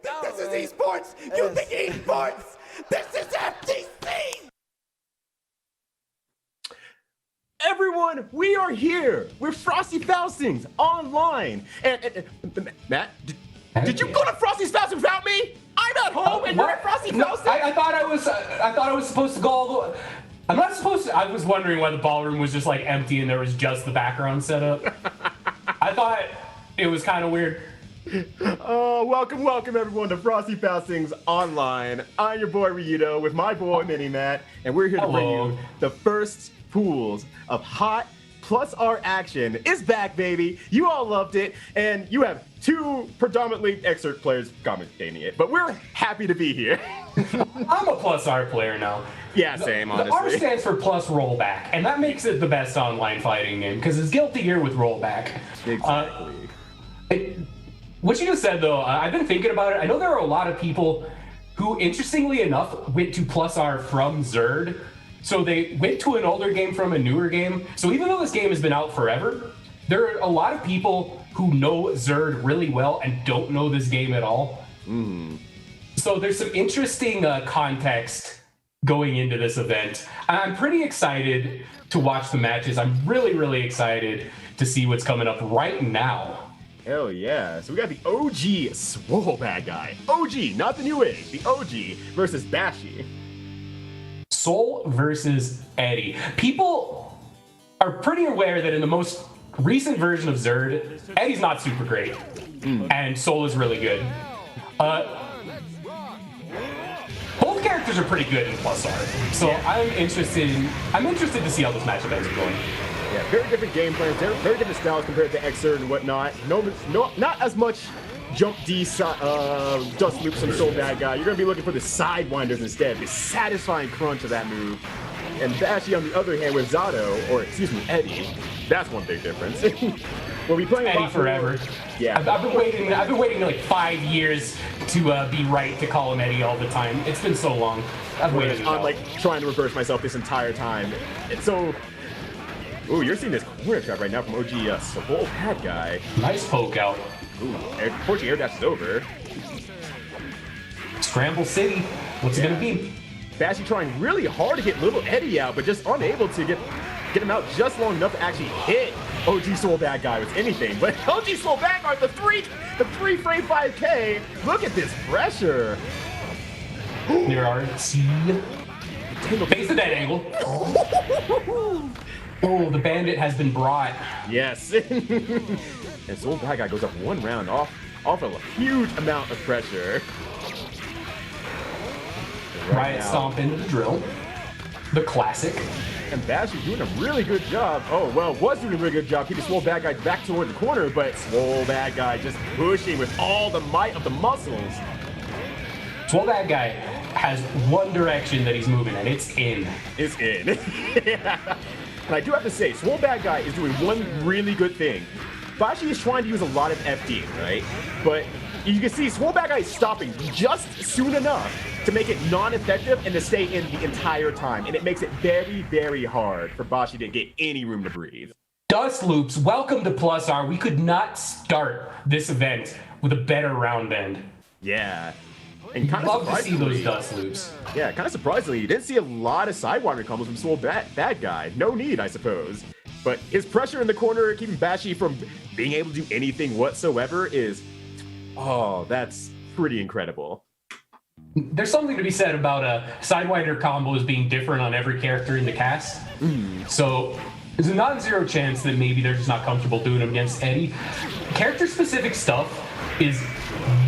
think this is esports? You think esports? This is FTC! Everyone, we are here. We're Frosty Faustings online. And Matt, did you go to Frosty Faustings without me? I'm at home and you're at Frosty Faustings. I thought I was supposed to go all the way. I'm not supposed to. I was wondering why the ballroom was just like empty and there was just the background set up. I thought it was kind of weird. Welcome everyone to Frosty Faustings online. I'm your boy Ryyudo with my boy MiniMatt, and we're here to bring you the first pools of hot plus R action. It's back, baby. You all loved it, and you have two predominantly excerpt players commentating it, but we're happy to be here. I'm a plus R player now. Yeah, same, honestly. The R stands for plus rollback, and that makes it the best online fighting game, because it's Guilty Gear with rollback. Exactly. What you just said, though, I've been thinking about it. I know there are a lot of people who, interestingly enough, went to plus R from Zerd. So they went to an older game from a newer game. So even though this game has been out forever, there are a lot of people who know Zerd really well and don't know this game at all. So there's some interesting context going into this event. I'm pretty excited to watch the matches. I'm really, really excited to see what's coming up right now. Hell yeah. So we got the OGSwoleBadguy. OG, not the new age. The OG versus Bashe. Soul versus Eddie. People are pretty aware that in the most recent version of Zerd, Eddie's not super great, and Soul is really good. Both characters are pretty good in plus R, so I'm interested to see how this matchup ends up going. Yeah, very different game plans, very different styles compared to Xrd and whatnot. No, not as much jump D dust loops from SwoleBadguy. You're gonna be looking for the sidewinders instead, the satisfying crunch of that move. And Bashe, on the other hand, with Eddie, that's one big difference. We'll be playing Eddie forever. Yeah, I've been waiting like 5 years to be right to call him Eddie all the time. It's been so long. I've waited. I'm like trying to reverse myself this entire time. It's so. Ooh, you're seeing this corner trap right now from OGSwoleBadguy. Nice poke out. Ooh, unfortunately, air dash is over. Scramble City. What's it gonna be? Bashe trying really hard to get little Eddie out, but just unable to get him out just long enough to actually hit OGSwoleBadguy with anything. But OGSwoleBadguy, the three frame 5K. Look at this pressure. There are face the dead angle. Oh, the bandit has been brought. Yes. And SwoleBadguy goes up one round off a huge amount of pressure. Riot stomp into the drill. The classic. And Bashe doing a really good job. Oh, well, was doing a really good job keeping SwoleBadguy back toward the corner, but SwoleBadguy just pushing with all the might of the muscles. SwoleBadguy has one direction that he's moving in. It's in. It's in. Yeah. And I do have to say, SwoleBadguy is doing one really good thing. Bashe is trying to use a lot of FD, right? But you can see SwoleBadguy is stopping just soon enough to make it non-effective and to stay in the entire time. And it makes it very, very hard for Bashe to get any room to breathe. Dust loops, welcome to Plus R. We could not start this event with a better round end. Yeah. And kind of love to see those dust loops. Yeah, kind of surprisingly, you didn't see a lot of sidewinder combos from SwoleBadguy. No need, I suppose. But his pressure in the corner, keeping Bashe from being able to do anything whatsoever is, oh, that's pretty incredible. There's something to be said about sidewinder combos being different on every character in the cast. So there's a non-zero chance that maybe they're just not comfortable doing them against Eddie. Character-specific stuff is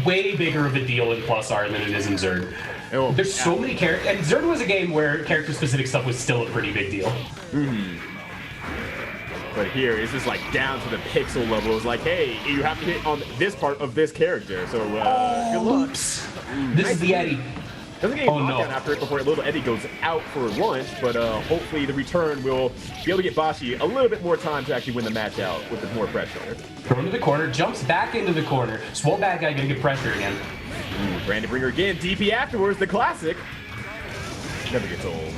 way bigger of a deal in Plus R than it is in Zerd. Oh, there's so many characters, and Zerd was a game where character-specific stuff was still a pretty big deal. But here, it's just like down to the pixel level. It's like, hey, you have to hit on this part of this character. So, good luck. Oops. This is the Eddie. Doesn't get a knockdown after it before little Eddie goes out for lunch, but hopefully the return will be able to get Bashe a little bit more time to actually win the match out with more pressure. Thrown to the corner, jumps back into the corner. SwoleBadguy gonna get pressure again. Brandon Bringer again, DP afterwards, the classic. Never gets old.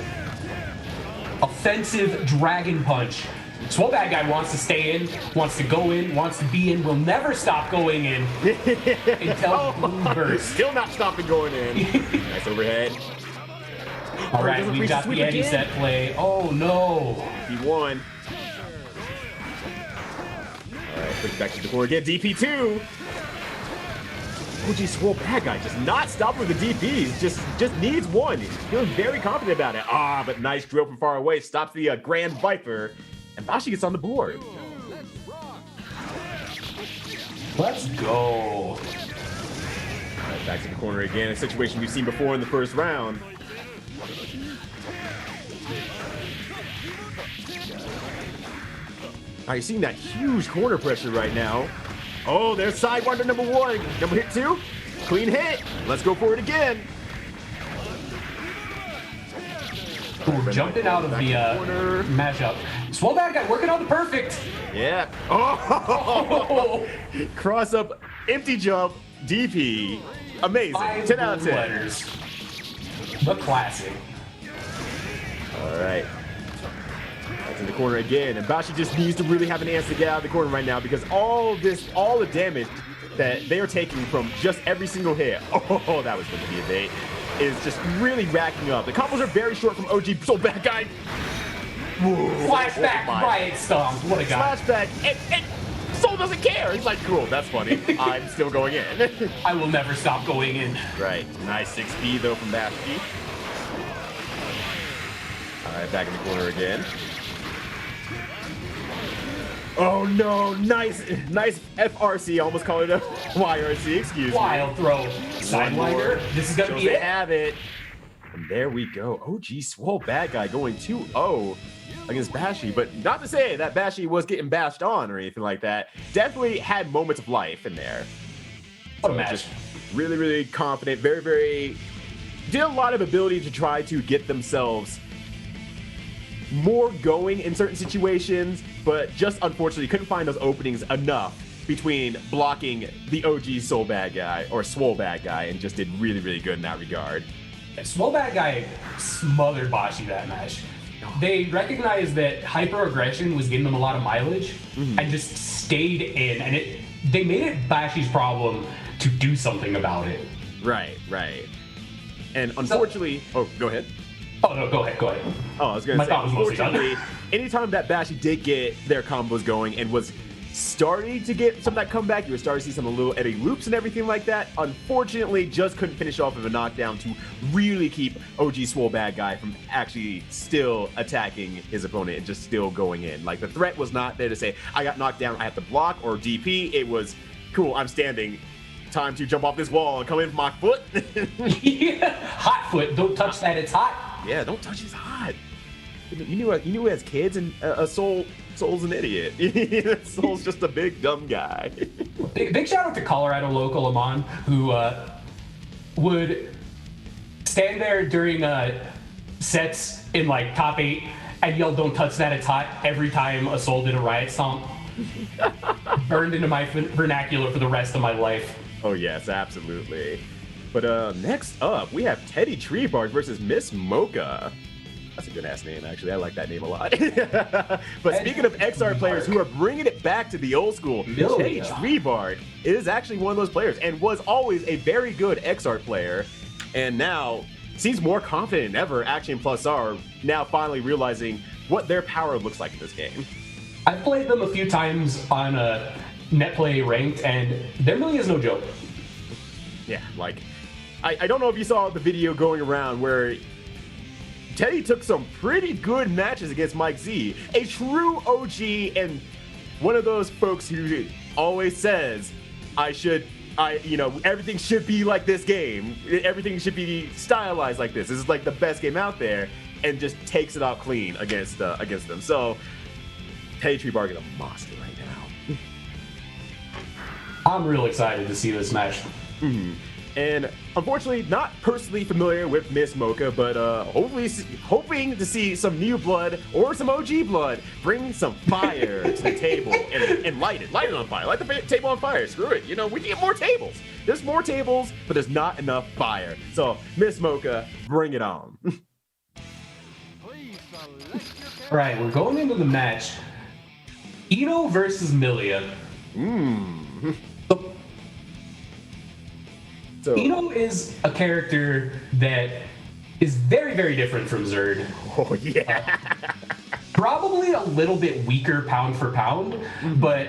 Offensive dragon punch. SwoleBadguy wants to stay in, wants to go in, wants to be in, will never stop going in until Blue burst. Still not stopping going in. Nice overhead. All right, we've got the Eddie set play. Oh no. He won. All right, push back to the corner again. DP2. OGSwoleBadguy just not stopping with the DPs. Just needs one. He's feeling very confident about it. Ah, but nice drill from far away. Stops the Grand Viper. And Bashe gets on the board. Let's go. All right, back to the corner again. A situation we've seen before in the first round. All right, you're seeing that huge corner pressure right now. Oh, there's Sidewinder number 1. Number hit 2. Clean hit. Let's go for it again. Ooh, jumping out of the mashup. SwoleBadguy working on the perfect. Yeah. Oh! Cross up, empty jump, DP. Amazing. 10 out of 10. Letters. The classic. All right. That's in the corner again, and Bashe just needs to really have an answer to get out of the corner right now because all the damage that they are taking from just every single hit. Oh, that was going to be a bait. Is just really racking up. The combos are very short from OGSwoleBadguy. Flashback, Riot Stomp. What a guy. Flashback, and Soul doesn't care. He's like, cool, that's funny. I'm still going in. I will never stop going in. Right. Nice 6B though from Bashe. All right, back in the corner again. Oh no, nice FRC, almost called it a YRC, excuse me. Wild throw. Sidewinder. This is gonna be it. Have it. And there we go. OGSwoleBadguy going 2-0 against Bashe, but not to say that Bashe was getting bashed on or anything like that. Definitely had moments of life in there. What a match. Just really, really confident, very, did a lot of ability to try to get themselves more going in certain situations, but just unfortunately couldn't find those openings enough between blocking the OGSwoleBadguy or SwoleBadguy and just did really, really good in that regard. SwoleBadguy smothered Bashe that match. They recognized that hyper-aggression was getting them a lot of mileage and just stayed in, and they made it Bashe's problem to do something about it. Right. And unfortunately, go ahead. Oh, no, go ahead. Oh, I was going to say, unfortunately, done. anytime that Bashe did get their combos going and was starting to get some of that comeback, you were starting to see some of the little Eddie loops and everything like that. Unfortunately, just couldn't finish off with a knockdown to really keep OGSwoleBadguy from actually still attacking his opponent and just still going in. Like, the threat was not there to say, I got knocked down, I have to block, or DP. It was, cool, I'm standing. Time to jump off this wall and come in for my foot. Yeah, hot foot. Don't touch that. It's hot. Yeah, don't touch his hot. You knew as kids, and Soul's an idiot. Soul's just a big dumb guy. Big shout out to Colorado local Amon, who would stand there during sets in like top 8 and yell, "Don't touch that, it's hot," every time a Soul did a riot stomp. Burned into my vernacular for the rest of my life. Oh yes, absolutely. But next up, we have TeddyTreebark versus Miss Mocha. That's a good ass name, actually. I like that name a lot. But speaking of XR players who are bringing it back to the old school, Millia. TeddyTreebark is actually one of those players and was always a very good XR player, and now seems more confident than ever. Action plus R now finally realizing what their power looks like in this game. I've played them a few times on net play ranked, and their Millia is no joke. Yeah, like, I don't know if you saw the video going around where Teddy took some pretty good matches against Mike Z, a true OG and one of those folks who always says, everything should be like this game. Everything should be stylized like this. This is like the best game out there, and just takes it out clean against them. So TeddyTreebark is a monster right now. I'm real excited to see this match. And unfortunately, not personally familiar with Miss Mocha, but hoping to see some new blood or some OG blood bring some fire to the table and light it on fire. Light the table on fire. Screw it. We can get more tables. There's more tables, but there's not enough fire. So Miss Mocha, bring it on. All right, we're going into the match Eno versus Millia. So Eno is a character that is very, very different from Zerd. oh yeah. Probably a little bit weaker pound for pound, but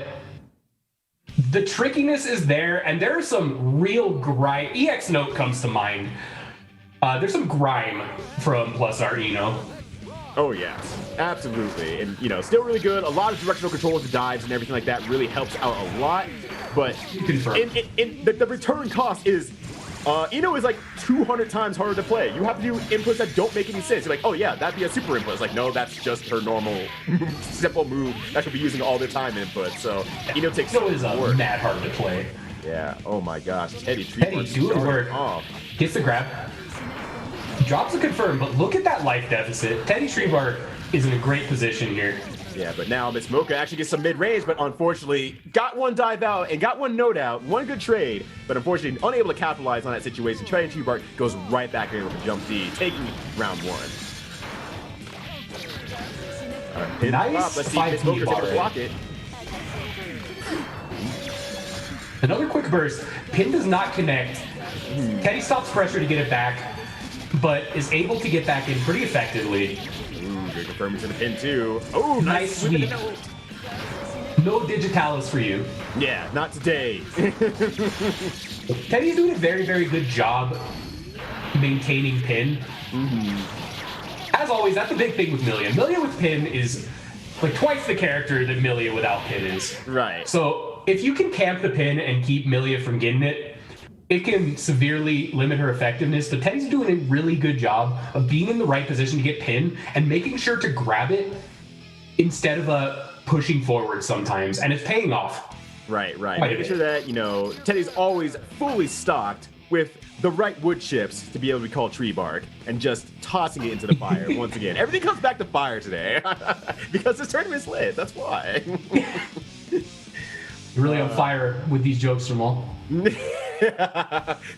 the trickiness is there, and there's some real grime. EX Note comes to mind. There's some grime from Plus R Eno. Oh yeah, absolutely, and still really good. A lot of directional control with the dives and everything like that really helps out a lot. But the return cost is, Eno is like 200 times harder to play. You have to do inputs that don't make any sense. You're like, oh yeah, that'd be a super input. It's like, no, that's just her normal simple move that she'll be using all the time input. So Eno takes so is mad hard to play. Yeah. Oh my gosh, Teddy doing work. Gets the grab. Drops a confirm, but look at that life deficit. TeddyTreebark is in a great position here. Yeah, but now Miss Mocha actually gets some mid-range, but unfortunately got one dive out and got one note out, one good trade, but unfortunately unable to capitalize on that situation. TeddyTreebark goes right back in with a jump D, taking round one. All right, nice. Let's see if Miss Mocha's able to block it. Another quick burst. Pin does not connect. Teddy stops pressure to get it back, but is able to get back in pretty effectively. Good confirming to the pin too. Oh, nice sweep. No digitalis for you. Yeah, not today. Teddy's doing a very, very good job maintaining pin. As always, that's the big thing with Millia. Millia with pin is like twice the character that Millia without pin is. Right. So if you can camp the pin and keep Millia from getting it, it can severely limit her effectiveness, but Teddy's doing a really good job of being in the right position to get pinned and making sure to grab it instead of pushing forward sometimes, and it's paying off. Right. Making sure that, Teddy's always fully stocked with the right wood chips to be able to be called tree bark and just tossing it into the fire once again. Everything comes back to fire today because this tournament's lit. That's why. You're really on fire with these jokes, Jamal.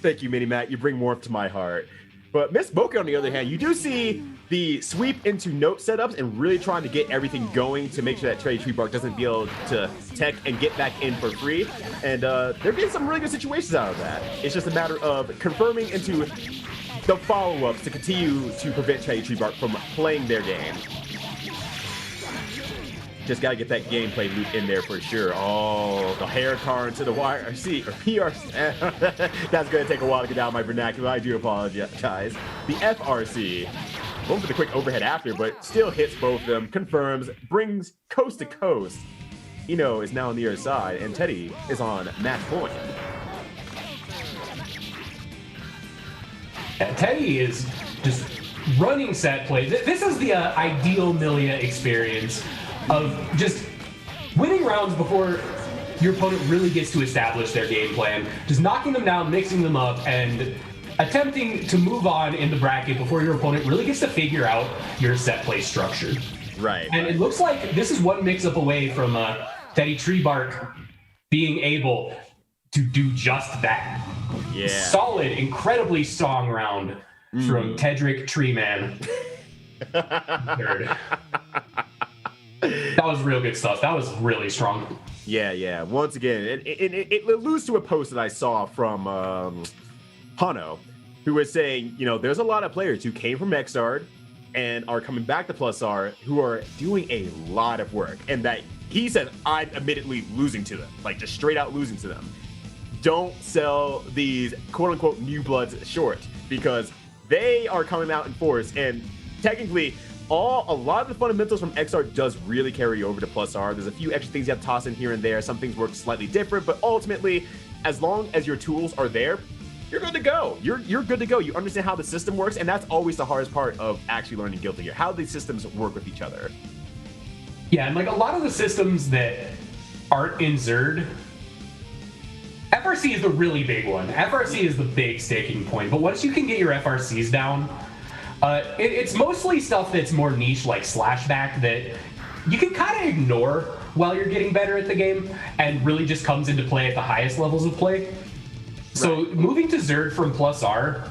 Thank you, MiniMatt. You bring warmth to my heart. But Miss Mocha, on the other hand, you do see the sweep into note setups and really trying to get everything going to make sure that TeddyTreebark doesn't be able to tech and get back in for free. And they're getting some really good situations out of that. It's just a matter of confirming into the follow-ups to continue to prevent TeddyTreebark from playing their game. Just got to get that gameplay loop in there for sure. Oh, the hair car into the YRC or PRC. That's going to take a while to get out of my vernacular. I do apologize. The FRC. Going for the quick overhead after, but still hits both of them. Confirms, brings coast to coast. Eno is now on the other side, and Teddy is on match point. Teddy is just running set play. This is the ideal Millia experience of just winning rounds before your opponent really gets to establish their game plan, just knocking them down, mixing them up, and attempting to move on in the bracket before your opponent really gets to figure out your set play structure. Right. And it looks like this is one mix-up away from TeddyTreebark being able to do just that. Yeah. Solid, incredibly strong round from Tedrick Treeman. Third. That was real good stuff. That was really strong. Yeah. Once again, it alludes to a post that I saw from Hano, who was saying, there's a lot of players who came from Xrd and are coming back to Plus R who are doing a lot of work. And that he said, I'm admittedly losing to them, like just straight out losing to them. Don't sell these quote unquote new bloods short because they are coming out in force. And technically, a lot of the fundamentals from XR does really carry over to Plus R. There's a few extra things you have to toss in here and there. Some things work slightly different, but ultimately, as long as your tools are there, you're good to go. You're good to go. You understand how the system works, and that's always the hardest part of actually learning Guilty Gear, how these systems work with each other. Yeah, and like a lot of the systems that aren't in Zerd, FRC is the really big one. FRC is the big sticking point, but once you can get your FRCs down, it's mostly stuff that's more niche, like Slashback, that you can kind of ignore while you're getting better at the game, and really just comes into play at the highest levels of play. So moving to Zerd from Plus R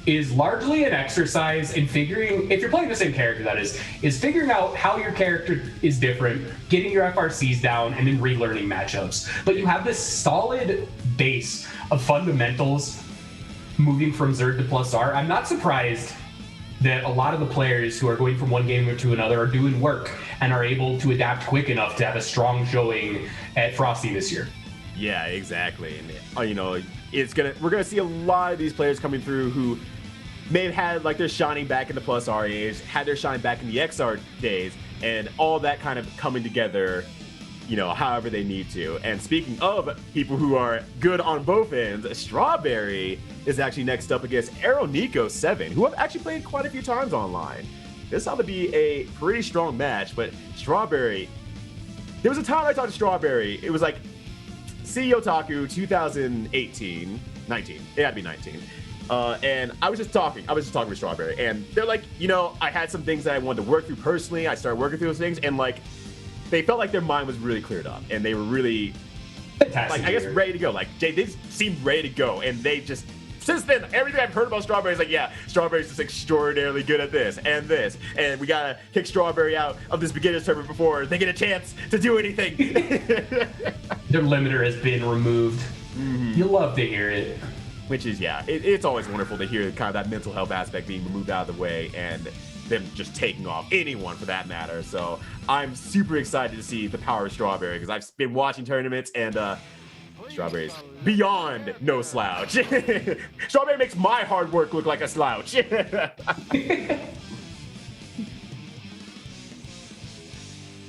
is largely an exercise in figuring, if you're playing the same character, that is figuring out how your character is different, getting your FRCs down, and then relearning matchups. But you have this solid base of fundamentals moving from Zerd to +R. I'm not surprised that a lot of the players who are going from one game to another are doing work and are able to adapt quick enough to have a strong showing at Frosty this year. Yeah, exactly. And you know, we're gonna see a lot of these players coming through who may have had like their shining back in the +R age, had their shine back in the XR days, and all that kind of coming together, you know, however they need to. And speaking of people who are good on both ends, Strawberry is actually next up against AeroNico7, who I've actually played quite a few times online. This ought to be a pretty strong match, but Strawberry, there was a time I talked to Strawberry, it was like CEO Otaku 2018, 19, it had to be 19. And I was just talking with Strawberry, and they're like, you know, I had some things that I wanted to work through personally. I started working through those things, and like, they felt like their mind was really cleared up, and they were really, Fantastic like, I guess ready to go. Like, they seemed ready to go, and they just, since then, everything I've heard about Strawberry is like, yeah, Strawberry's just extraordinarily good at this, and we gotta kick Strawberry out of this beginner's tournament before they get a chance to do anything. Their limiter has been removed. Mm-hmm. You love to hear it. Which is, yeah, it's always wonderful to hear kind of that mental health aspect being removed out of the way and them just taking off anyone for that matter. So I'm super excited to see the power of Strawberry because I've been watching tournaments and Strawberry's beyond no slouch. Strawberry makes my hard work look like a slouch. All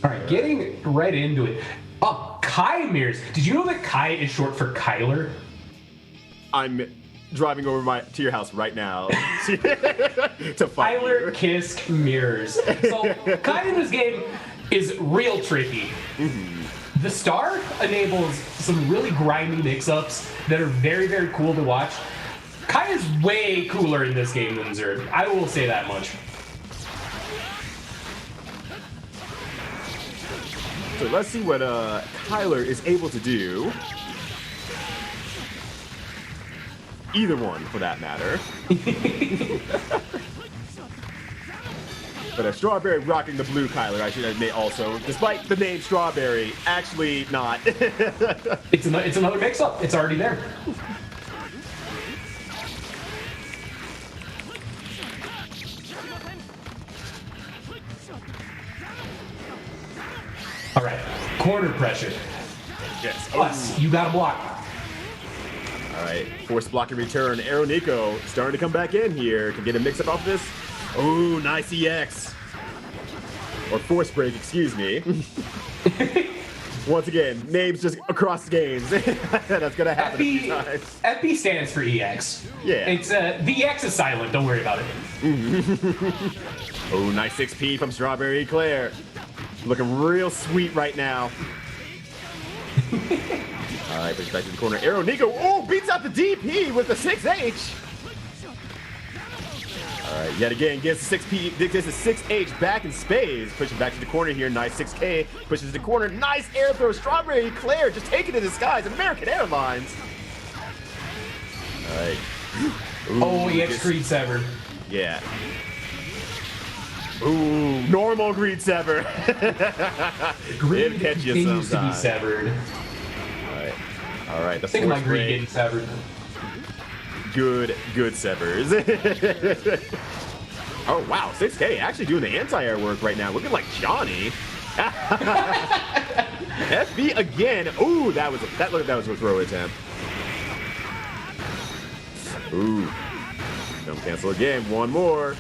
right, getting right into it. Ky mirrors. Did you know that Ky is short for Kyler? I'm driving over to your house right now to find Kyler Kisk mirrors. So Ky in this game is real tricky. Mm-hmm. The star enables some really grimy mix-ups that are very, very cool to watch. Ky is way cooler in this game than Zerd. I will say that much. So let's see what Kyler is able to do. Either one, for that matter. But Strawberry rocking the blue Kyler, I should admit also, despite the name Strawberry, actually not. It's another mix-up. It's already there. All right, corner pressure. Yes. Plus, you got to block. All right, force block and return. AeroNico starting to come back in here. Can get a mix-up off this. Oh, nice EX. Or force break, excuse me. Once again, names just across games. That's going to happen a few times. FB stands for EX. Yeah. It's, the EX is silent, don't worry about it. Oh, nice 6P from Strawberry Eclair. Looking real sweet right now. All right, brings back to the corner. AeroNico, oh, beats out the DP with the 6H. All right, yet again, gets the 6P, gets the 6H back in spades. Pushing back to the corner here, nice 6K. Pushes to the corner, nice air throw. Strawberry Eclair just taking it to the skies. American Airlines. All right. Ooh, EX Creed severed. Yeah. Ooh, normal greed sever. Greed catch you continues to be sometime. severed. All right. The Think of my force greed break. getting severed. Good severs. Oh wow, 6K actually doing the anti-air work right now. Looking like Johnny. FB again. Ooh, that was a throw attempt. Ooh. Don't cancel again. One more.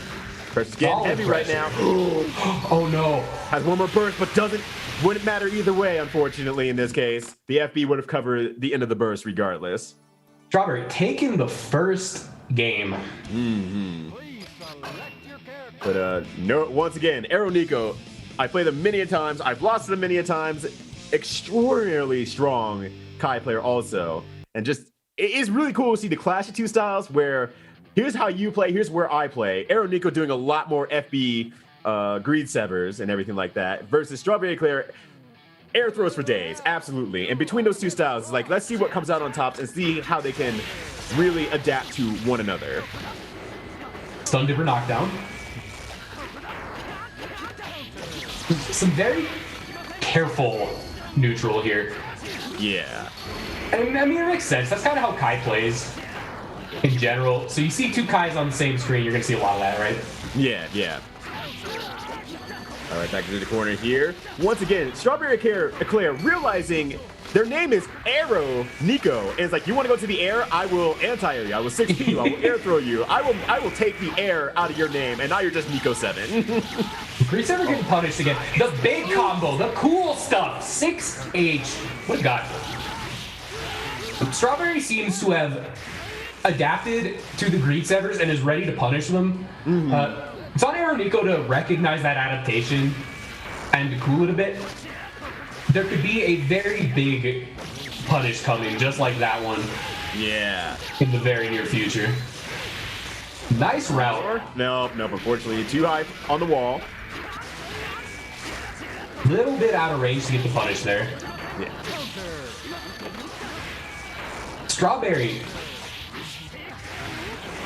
Pressure's getting heavy right now. Oh no. Has one more burst, but wouldn't matter either way, unfortunately, in this case. The FB would have covered the end of the burst regardless. Strawberry taking the first game. Mm-hmm. But no, once again, AeroNico, I played them many a times. I've lost them many a times. Extraordinarily strong Ky player also. And just, it is really cool to see the clash of two styles where here's how you play, here's where I play. AeroNico doing a lot more FB greed severs and everything like that versus Strawberry Eclair air throws for days, absolutely. And between those two styles, it's like, let's see what comes out on top and see how they can really adapt to one another. Stun Dipper knockdown. Some very careful neutral here. Yeah. And I mean, it makes sense. That's kind of how Kai plays in general. So you see two Kais on the same screen, you're going to see a lot of that, right? Yeah, yeah. All right, back into the corner here. Once again, Strawberry Eclair realizing their name is Arrow Nico, and it's like, you want to go to the air? I will anti-air you. I will 6P you. I will air throw you. I will take the air out of your name, and now you're just Nico 7. Grease ever getting punished again. The big combo, the cool stuff. 6H. What a god. Strawberry seems to have adapted to the Greed Severs and is ready to punish them. It's on Arrow Nico to recognize that adaptation and to cool it a bit. There could be a very big punish coming, just like that one. Yeah. In the very near future. Nice route. Nope, unfortunately, too high on the wall. Little bit out of range to get the punish there. Yeah. Strawberry.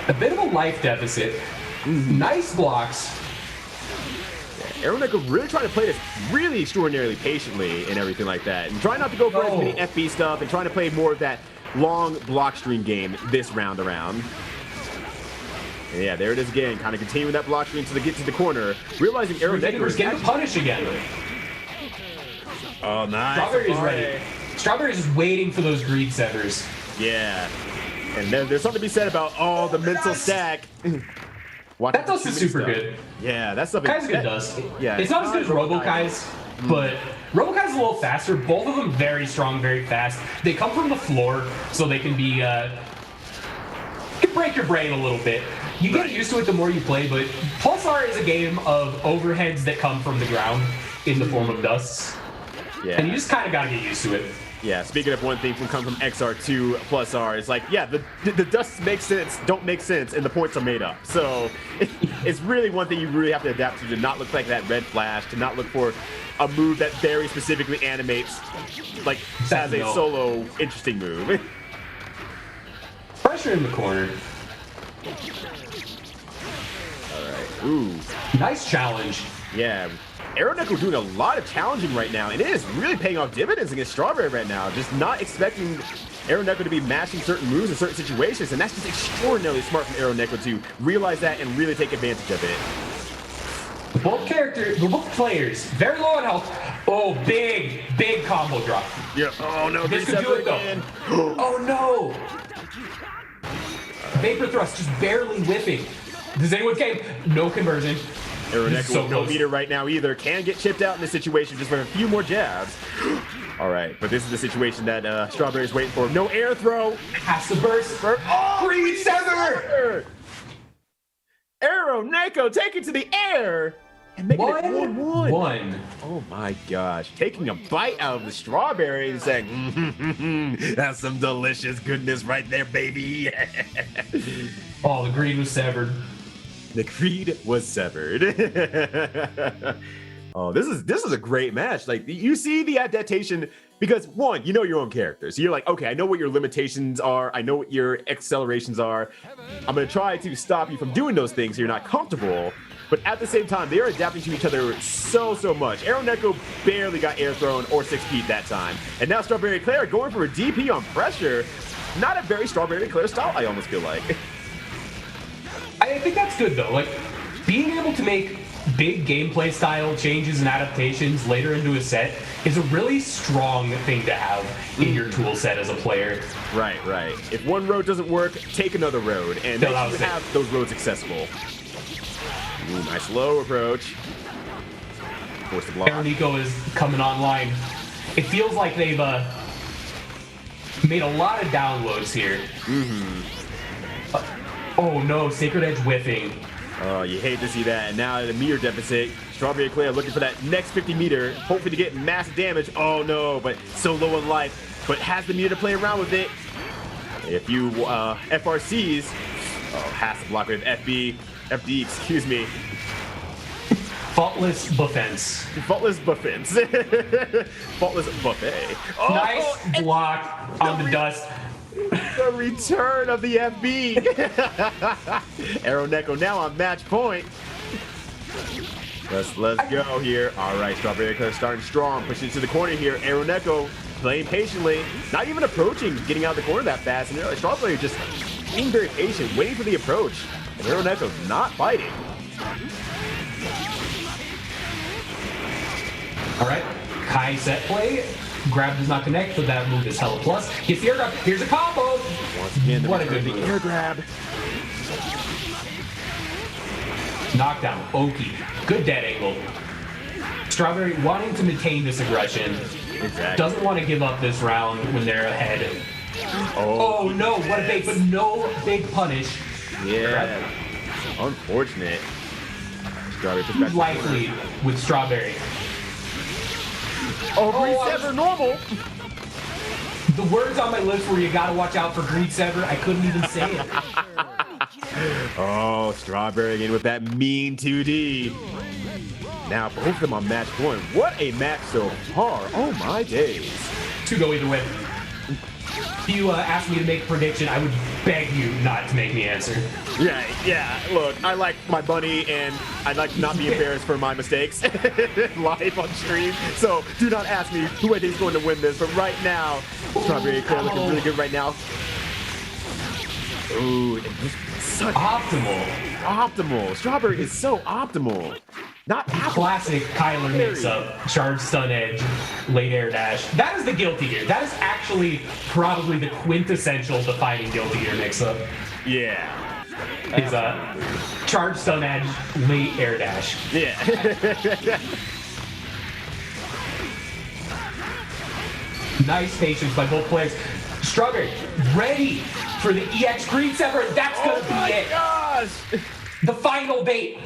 A bit of a life deficit. Nice blocks. Arrow Nico really trying to play this really extraordinarily patiently and everything like that. And trying not to go for as many FB stuff and trying to play more of that long block stream game this round around. And yeah, there it is again, kind of continuing that block stream to get to the corner. Realizing Arrow Nico is getting the punish again. Oh, nice. Strawberry's ready. Strawberry's just waiting for those Greed Severs. Yeah. And then there's something to be said about, the mental stack. That dust is super good. Yeah, that's something. Kai's good dust. Yeah, it's not as good as Robo-Ky's, but Robo-Ky's a little faster. Both of them very strong, very fast. They come from the floor, so they can be can break your brain a little bit. You get used to it the more you play, but Plus R is a game of overheads that come from the ground in the form of dusts. Yeah. And you just kind of got to get used to it. Yeah, speaking of one thing from come from XR2 plus R, it's like, yeah, the dusts make sense, don't make sense, and the points are made up. So it's really one thing you really have to adapt to not look like that red flash, to not look for a move that very specifically animates, like, as a solo interesting move. Pressure in the corner. All right. Ooh. Nice challenge. Yeah. Arrow Nico doing a lot of challenging right now, and it is really paying off dividends against Strawberry right now. Just not expecting Arrow Nico to be mashing certain moves in certain situations, and that's just extraordinarily smart from Arrow Nico to realize that and really take advantage of it. Both players, very low on health. Oh, big combo drop. Yeah. Oh no, this could do it though. Oh no. Vapor thrust just barely whiffing. Does anyone game? No conversion. Arrow Nico with no meter right now either. Can get chipped out in this situation just with a few more jabs. All right, but this is the situation that Strawberry's waiting for. No air throw. Has to burst. Greed Sever. Arrow Nico take it to the air. And make it 1-1. Oh my gosh. Taking a bite out of the strawberry and saying, that's some delicious goodness right there, baby. Oh, the greed was severed. The greed was severed. Oh, this is a great match. Like, you see the adaptation because, one, you know your own character. So you're like, okay, I know what your limitations are. I know what your accelerations are. I'm going to try to stop you from doing those things so you're not comfortable. But at the same time, they are adapting to each other so much. Arrow Nico barely got air thrown or 6 feet that time. And now Strawberry Eclair going for a DP on pressure. Not a very Strawberry Eclair style, I almost feel like. I think that's good, though. Like, being able to make big gameplay style changes and adaptations later into a set is a really strong thing to have in your tool set as a player. Right. If one road doesn't work, take another road. And make sure you have those roads accessible. Ooh, nice low approach. Force the block. Arrow Nico is coming online. It feels like they've made a lot of downloads here. Oh no, Sacred Edge whiffing. Oh, you hate to see that. And now at a meter deficit, Strawberry Eclair looking for that next 50 meter, hoping to get massive damage. Oh no, but so low in life, but has the meter to play around with it. A few FRCs. Oh, has to block with FD, excuse me. Faultless buffence. Faultless buffence. Faultless buffet. Oh, nice block on the dust. The return of the FB. Arrow Neko now on match point. Let's go here. All right, Strawberry Eclair starting strong, pushing into the corner here. Arrow Neko playing patiently, not even approaching, getting out of the corner that fast. And Strawberry just being very patient, waiting for the approach. And Arrow Neko's not fighting. All right, Kai set play. Grab does not connect, but that move is hella plus. Gets the air grab. Here's a combo. Once again, what a good move. Air grab. Knockdown. Oki. Good dead angle. Strawberry wanting to maintain this aggression. Exactly. Doesn't want to give up this round when they're ahead. Oh no, what a big, but no big punish. Yeah. Unfortunate. Strawberry puts back. Likely with Strawberry. Green Sever normal. The words on my lips were you gotta watch out for Green Sever. I couldn't even say it. Oh, Strawberry again with that mean 2D. Now both of them on match point. What a match so far. Oh my days. To go either way. If you asked me to make a prediction, I would beg you not to make me answer. Yeah. Look, I like my bunny, and I'd like to not be embarrassed for my mistakes live on stream. So do not ask me who I think is going to win this. But right now, Strawberry Eclair looking really good right now. Ooh, such optimal. Strawberry is so optimal. Not classic Kyler mix-up, charge, stun edge, late air dash. That is the Guilty Gear. That is actually probably the quintessential defining Guilty Gear mix-up. Yeah. Is charge, stun edge, late air dash. Yeah. Nice patience by both players. Strawberry ready for the EX Green Sever. That's gonna be it. Gosh. The final bait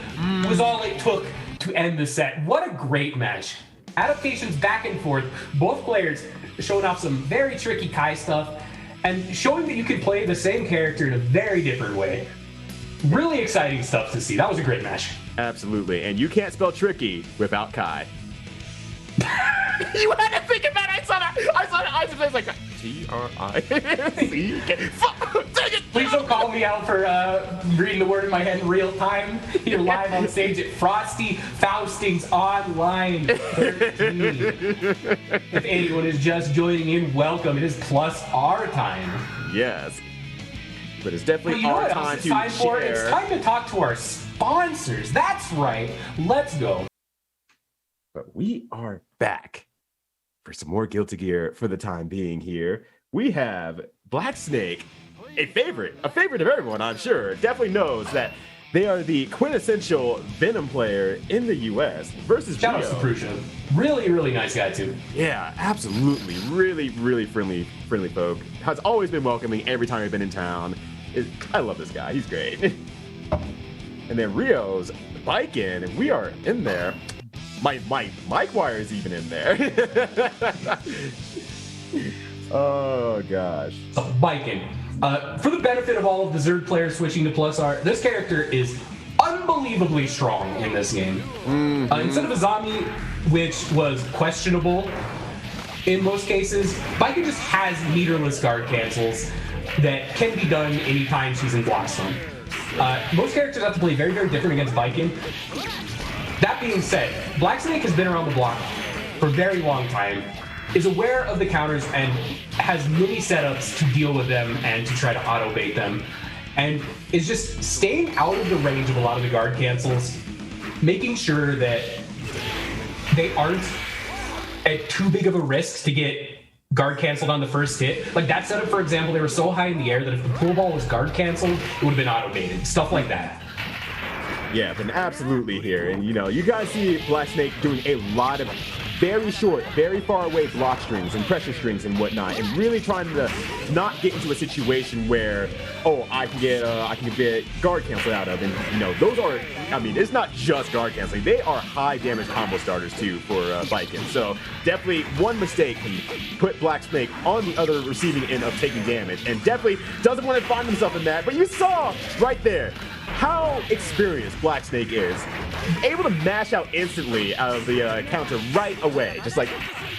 was all it took to end the set. What a great match. Adaptations back and forth. Both players showing off some very tricky Kai stuff and showing that you can play the same character in a very different way. Really exciting stuff to see. That was a great match. Absolutely. And you can't spell tricky without Kai. You had to think about it. I saw that. I was like, T-R-I-C-K. Dang it. Please don't call me out for reading the word in my head in real time. You're live on stage at Frosty Faustings Online 13. If anyone is just joining in, welcome. It is plus our time. Yes. But it's definitely our time to share. It's time to talk to our sponsors. That's right. Let's go. But we are back for some more Guilty Gear for the time being here. We have blackSNAKE, a favorite of everyone, I'm sure. Definitely knows that they are the quintessential Venom player in the US versus Shout out to Prusha. Really, really nice guy too. Yeah, absolutely. Really, really friendly folk. Has always been welcoming every time we've been in town. I love this guy. He's great. And then Ryu's Baiken, and we are in there. My mic wire is even in there. Oh gosh. Baiken. For the benefit of all of the Zerd players switching to plus R, this character is unbelievably strong in this game. Instead of a zombie, which was questionable in most cases, Baiken just has meterless guard cancels that can be done anytime she's in block stun. Most characters have to play very, very different against Baiken. That being said, blackSNAKE has been around the block for a very long time, is aware of the counters, and has many setups to deal with them and to try to auto-bait them, and is just staying out of the range of a lot of the guard cancels, making sure that they aren't at too big of a risk to get guard canceled on the first hit. Like that setup, for example, they were so high in the air that if the pool ball was guard canceled, it would have been auto-baited. Stuff like that. Yeah, been absolutely here. And, you guys see blackSNAKE doing a lot of very short, very far away block strings and pressure strings and whatnot, and really trying to not get into a situation where, I can get guard canceled out of. And, those are, it's not just guard canceling. They are high damage combo starters, too, for Baiken. So definitely one mistake can put blackSNAKE on the other receiving end of taking damage, and definitely doesn't want to find himself in that. But you saw right there how experienced blackSNAKE is. Able to mash out instantly out of the counter right away. Just like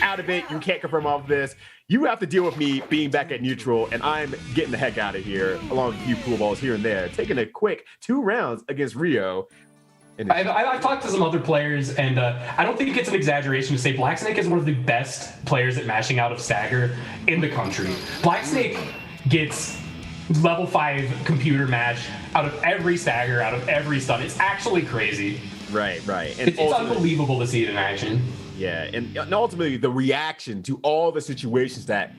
out of it. You can't confirm all of this. You have to deal with me being back at neutral, and I'm getting the heck out of here, along with a few pool balls here and there, taking a quick 2 rounds against Riou. I've talked to some other players, and I don't think it's an exaggeration to say blackSNAKE is one of the best players at mashing out of stagger in the country. blackSNAKE gets level 5 computer match out of every stagger, out of every stun. It's actually crazy. Right. And it's unbelievable to see it in action. Yeah, and ultimately the reaction to all the situations that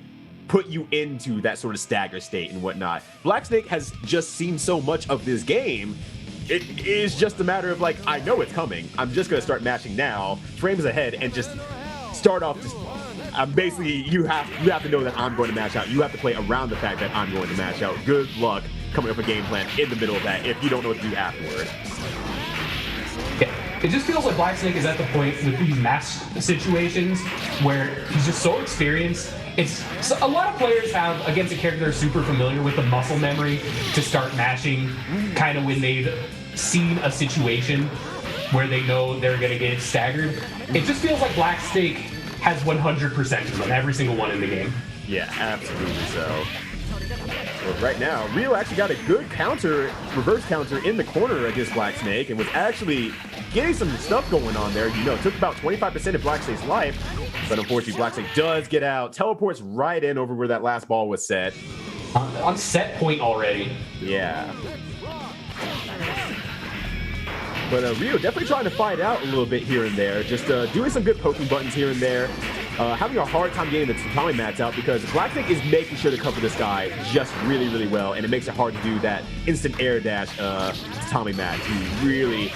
put you into that sort of stagger state and whatnot. blackSNAKE has just seen so much of this game. It is just a matter of like, I know it's coming. I'm just gonna start mashing now, frames ahead, and just start off. Basically, you have to know that I'm going to mash out. You have to play around the fact that I'm going to mash out. Good luck coming up with a game plan in the middle of that if you don't know what to do afterward. It just feels like blackSNAKE is at the point with these mash situations where he's just so experienced. A lot of players have, against a character, they're super familiar with the muscle memory to start mashing kind of when they've seen a situation where they know they're going to get staggered. It just feels like blackSNAKE has 100% of them, every single one in the game. Yeah, absolutely so. Well, right now, Riou actually got a good reverse counter in the corner against blackSNAKE, and was actually getting some stuff going on there. You know, took about 25% of blackSNAKE's life, but unfortunately, blackSNAKE does get out, teleports right in over where that last ball was set. On set point already. Yeah. But Riou definitely trying to fight out a little bit here and there, just doing some good poking buttons here and there. Having a hard time getting the tatami mats out because blackSNAKE is making sure to cover this guy just really, really well, and it makes it hard to do that instant air dash tatami mat to really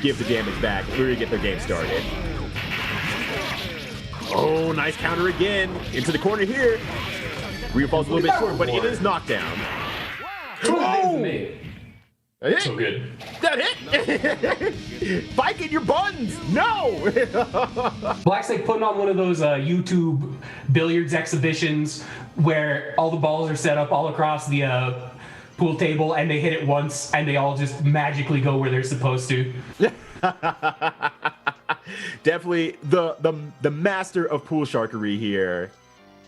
give the damage back, really get their game started. Oh, nice counter again into the corner here. Riou falls a little bit short, but it is knockdown. Oh! That So good. That hit! Baiken your buns! No! blackSNAKE putting on one of those YouTube billiards exhibitions where all the balls are set up all across the pool table and they hit it once and they all just magically go where they're supposed to. Definitely the master of pool sharkery here,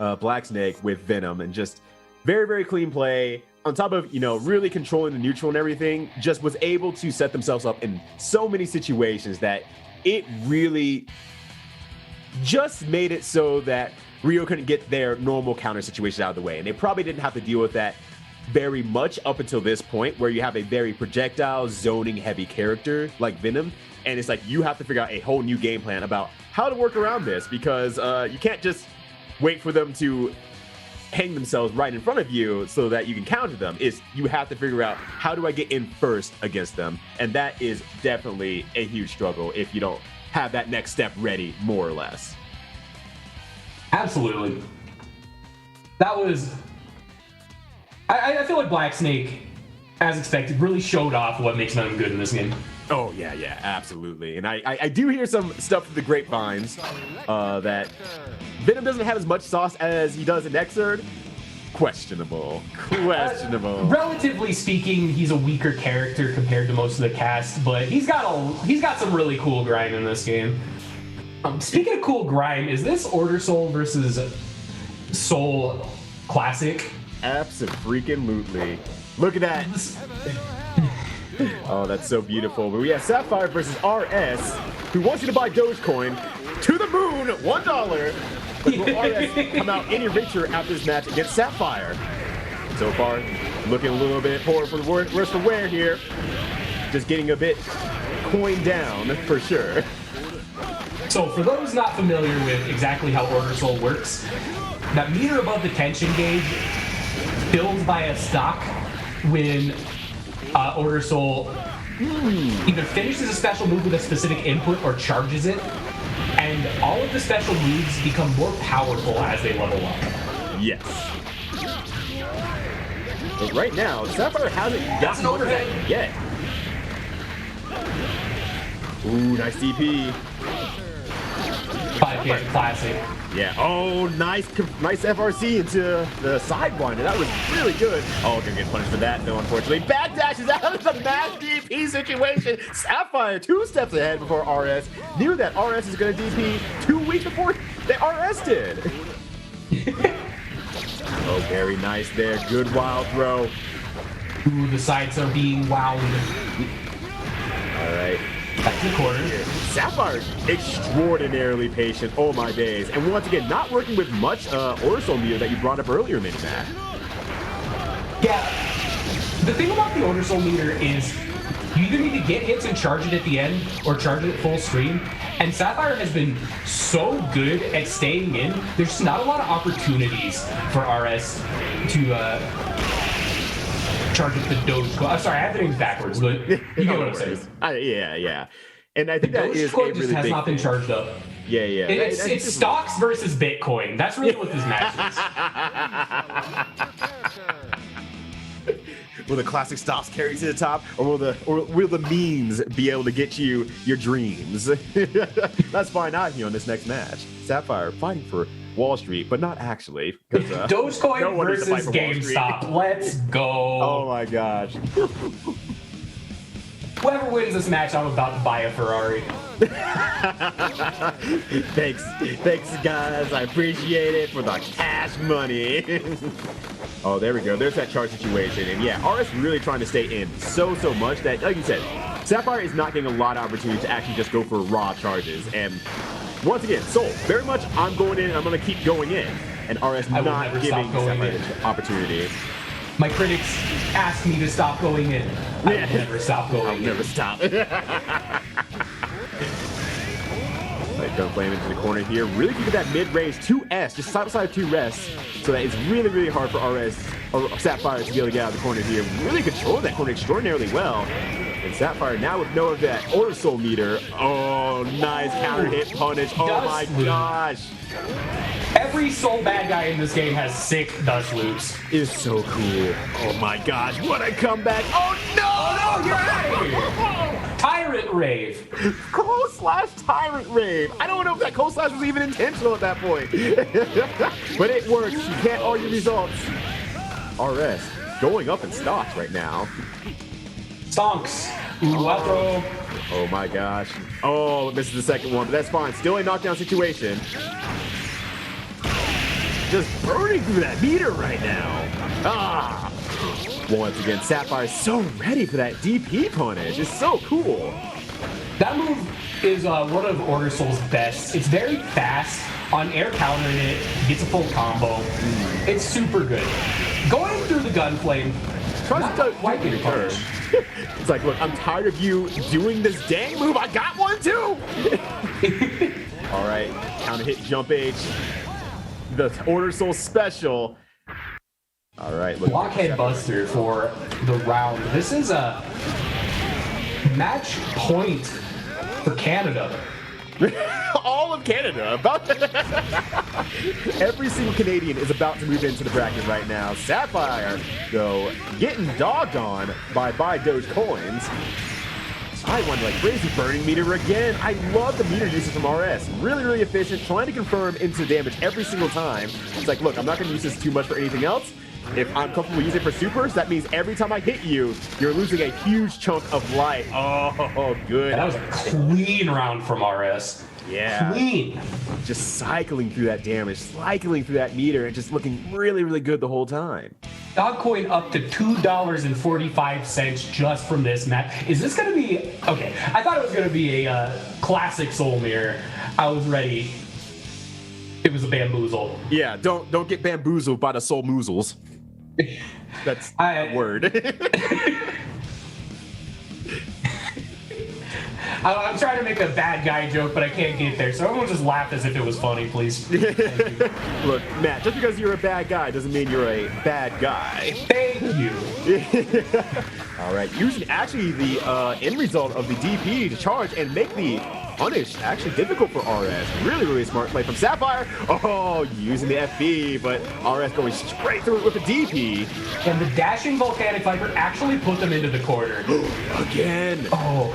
blackSNAKE with Venom, and just very, very clean play. On top of, you know, really controlling the neutral and everything, just was able to set themselves up in so many situations that it really just made it so that Riou couldn't get their normal counter situations out of the way. And they probably didn't have to deal with that very much up until this point, where you have a very projectile, zoning heavy character like Venom. And it's like you have to figure out a whole new game plan about how to work around this, because you can't just wait for them to hang themselves right in front of you so that you can counter them. You have to figure out, how do I get in first against them? And that is definitely a huge struggle if you don't have that next step ready, more or less. Absolutely. That was... I feel like blackSNAKE, as expected, really showed off what makes them good in this game. Oh, yeah, absolutely. And I do hear some stuff through the grapevines that Venom doesn't have as much sauce as he does in Xrd. Questionable. Relatively speaking, he's a weaker character compared to most of the cast, but he's got some really cool grime in this game. Speaking of cool grime, is this Order Soul versus Soul Classic? Abso-freaking-lutely. Look at that. Oh, that's so beautiful. But we have Sapphire versus RS, who wants you to buy Dogecoin to the moon, $1. But will RS come out any richer after this match against Sapphire? So far, looking a little bit poor for the worse for wear here. Just getting a bit coined down for sure. So for those not familiar with exactly how Order Soul works, that meter above the tension gauge fills by a stock when Order Soul either finishes a special move with a specific input or charges it, and all of the special moves become more powerful as they level up. Yes. But right now, Sapphire hasn't gotten over that yet. Ooh, nice DP. 5K classic. Yeah. Oh, nice FRC into the sidewinder. That was really good. Oh, gonna get punished for that, though, unfortunately. Backdash is out of the mass DP situation. Sapphire 2 steps ahead before RS. Knew that RS is gonna DP 2 weeks before that RS did. Oh, very nice there. Good wild throw. Ooh, the sides are being wound. All right. Back to the corner. Sapphire, extraordinarily patient. Oh my days. And once again, not working with much Order Soul meter that you brought up earlier, MiniMatt. Yeah. The thing about the Order Soul meter is you either need to get hits and charge it at the end or charge it full stream. And Sapphire has been so good at staying in. There's not a lot of opportunities for RS to charge it the Dogecoin. I'm sorry, I have the names backwards, but you get what I'm saying. Yeah. And I think that is a Dogecoin really just has big not been thing. charged up. Yeah. It's stocks versus Bitcoin. That's really what this match is. Will the classic stocks carry to the top, or will the memes be able to get you your dreams? Let's find out here on this next match. Sapphire fighting for Wall Street, but not actually. Dogecoin no one needs to fight versus for Wall Street. GameStop. Let's go. Oh my gosh. Whoever wins this match, I'm about to buy a Ferrari. Thanks guys. I appreciate it for the cash money. Oh, there we go. There's that charge situation. And yeah, RS really trying to stay in so much that, like you said, Sapphire is not getting a lot of opportunity to actually just go for raw charges. And once again, Soul, very much I'm going in and I'm going to keep going in. And RS not giving Sapphire the opportunity. My critics ask me to stop going in. I will never stop going in. I'll never stop. Like, don't blame into the corner here. Really keeping that mid-range 2S, just side by side 2S, so that it's really hard for RS or Sapphire to be able to get out of the corner here. Really controlling that corner extraordinarily well. And Sapphire now with no of that Order Soul meter. Oh, nice counter hit punish. Oh my gosh. Every Soul bad guy in this game has sick dust loops. It is so cool. Oh my gosh, what a comeback. Oh no! Oh no, you're out of here! Tyrant Rave. Tyrant Rave. I don't know if that cold slash was even intentional at that point. But it works. You can't argue results. RS going up in stocks right now. Stonks. Cuatro. Oh my gosh. Oh, this is the second one, but that's fine. Still a knockdown situation. Just burning through that meter right now. Once again, Sapphire is so ready for that DP punish. It's so cool. That move is one of Order Soul's best. It's very fast. On air countering it, gets a full combo. It's super good. Going through the gun flame, Tries to quite get a punch. It's like, look, I'm tired of you doing this dang move. I got one too. All right, counter hit jump H. The Order Soul special. All right, look. Blockhead Buster for the round. This is a match point for Canada. All of Canada. Every single Canadian is about to move into the bracket right now. Sapphire, though, getting dogged on by Doge coins. I wonder, like, crazy burning meter again. I love the meter usage from RS. Really efficient, trying to confirm into damage every single time. It's like, look, I'm not going to use this too much for anything else. If I'm comfortable using it for supers, that means every time I hit you, you're losing a huge chunk of life. Oh, good. That was a clean round from RS. Yeah. Clean. Just cycling through that damage, cycling through that meter, and just looking really good the whole time. Dogcoin up to $2.45 just from this match. Is this going to be... Okay, I thought it was going to be a classic Soul Mirror. I was ready. It was a bamboozle. Yeah, don't get bamboozled by the soul moozles. That's a word. I'm trying to make a bad guy joke, but I can't get there. So everyone just laugh as if it was funny, please. Look, Matt, just because you're a bad guy doesn't mean you're a bad guy. Thank you. All right, using actually the end result of the DP to charge and make the punish actually difficult for RS. Really smart play from Sapphire. Oh, using the FB, but RS going straight through it with the DP. And the dashing volcanic viper actually put them into the corner. Again. Oh,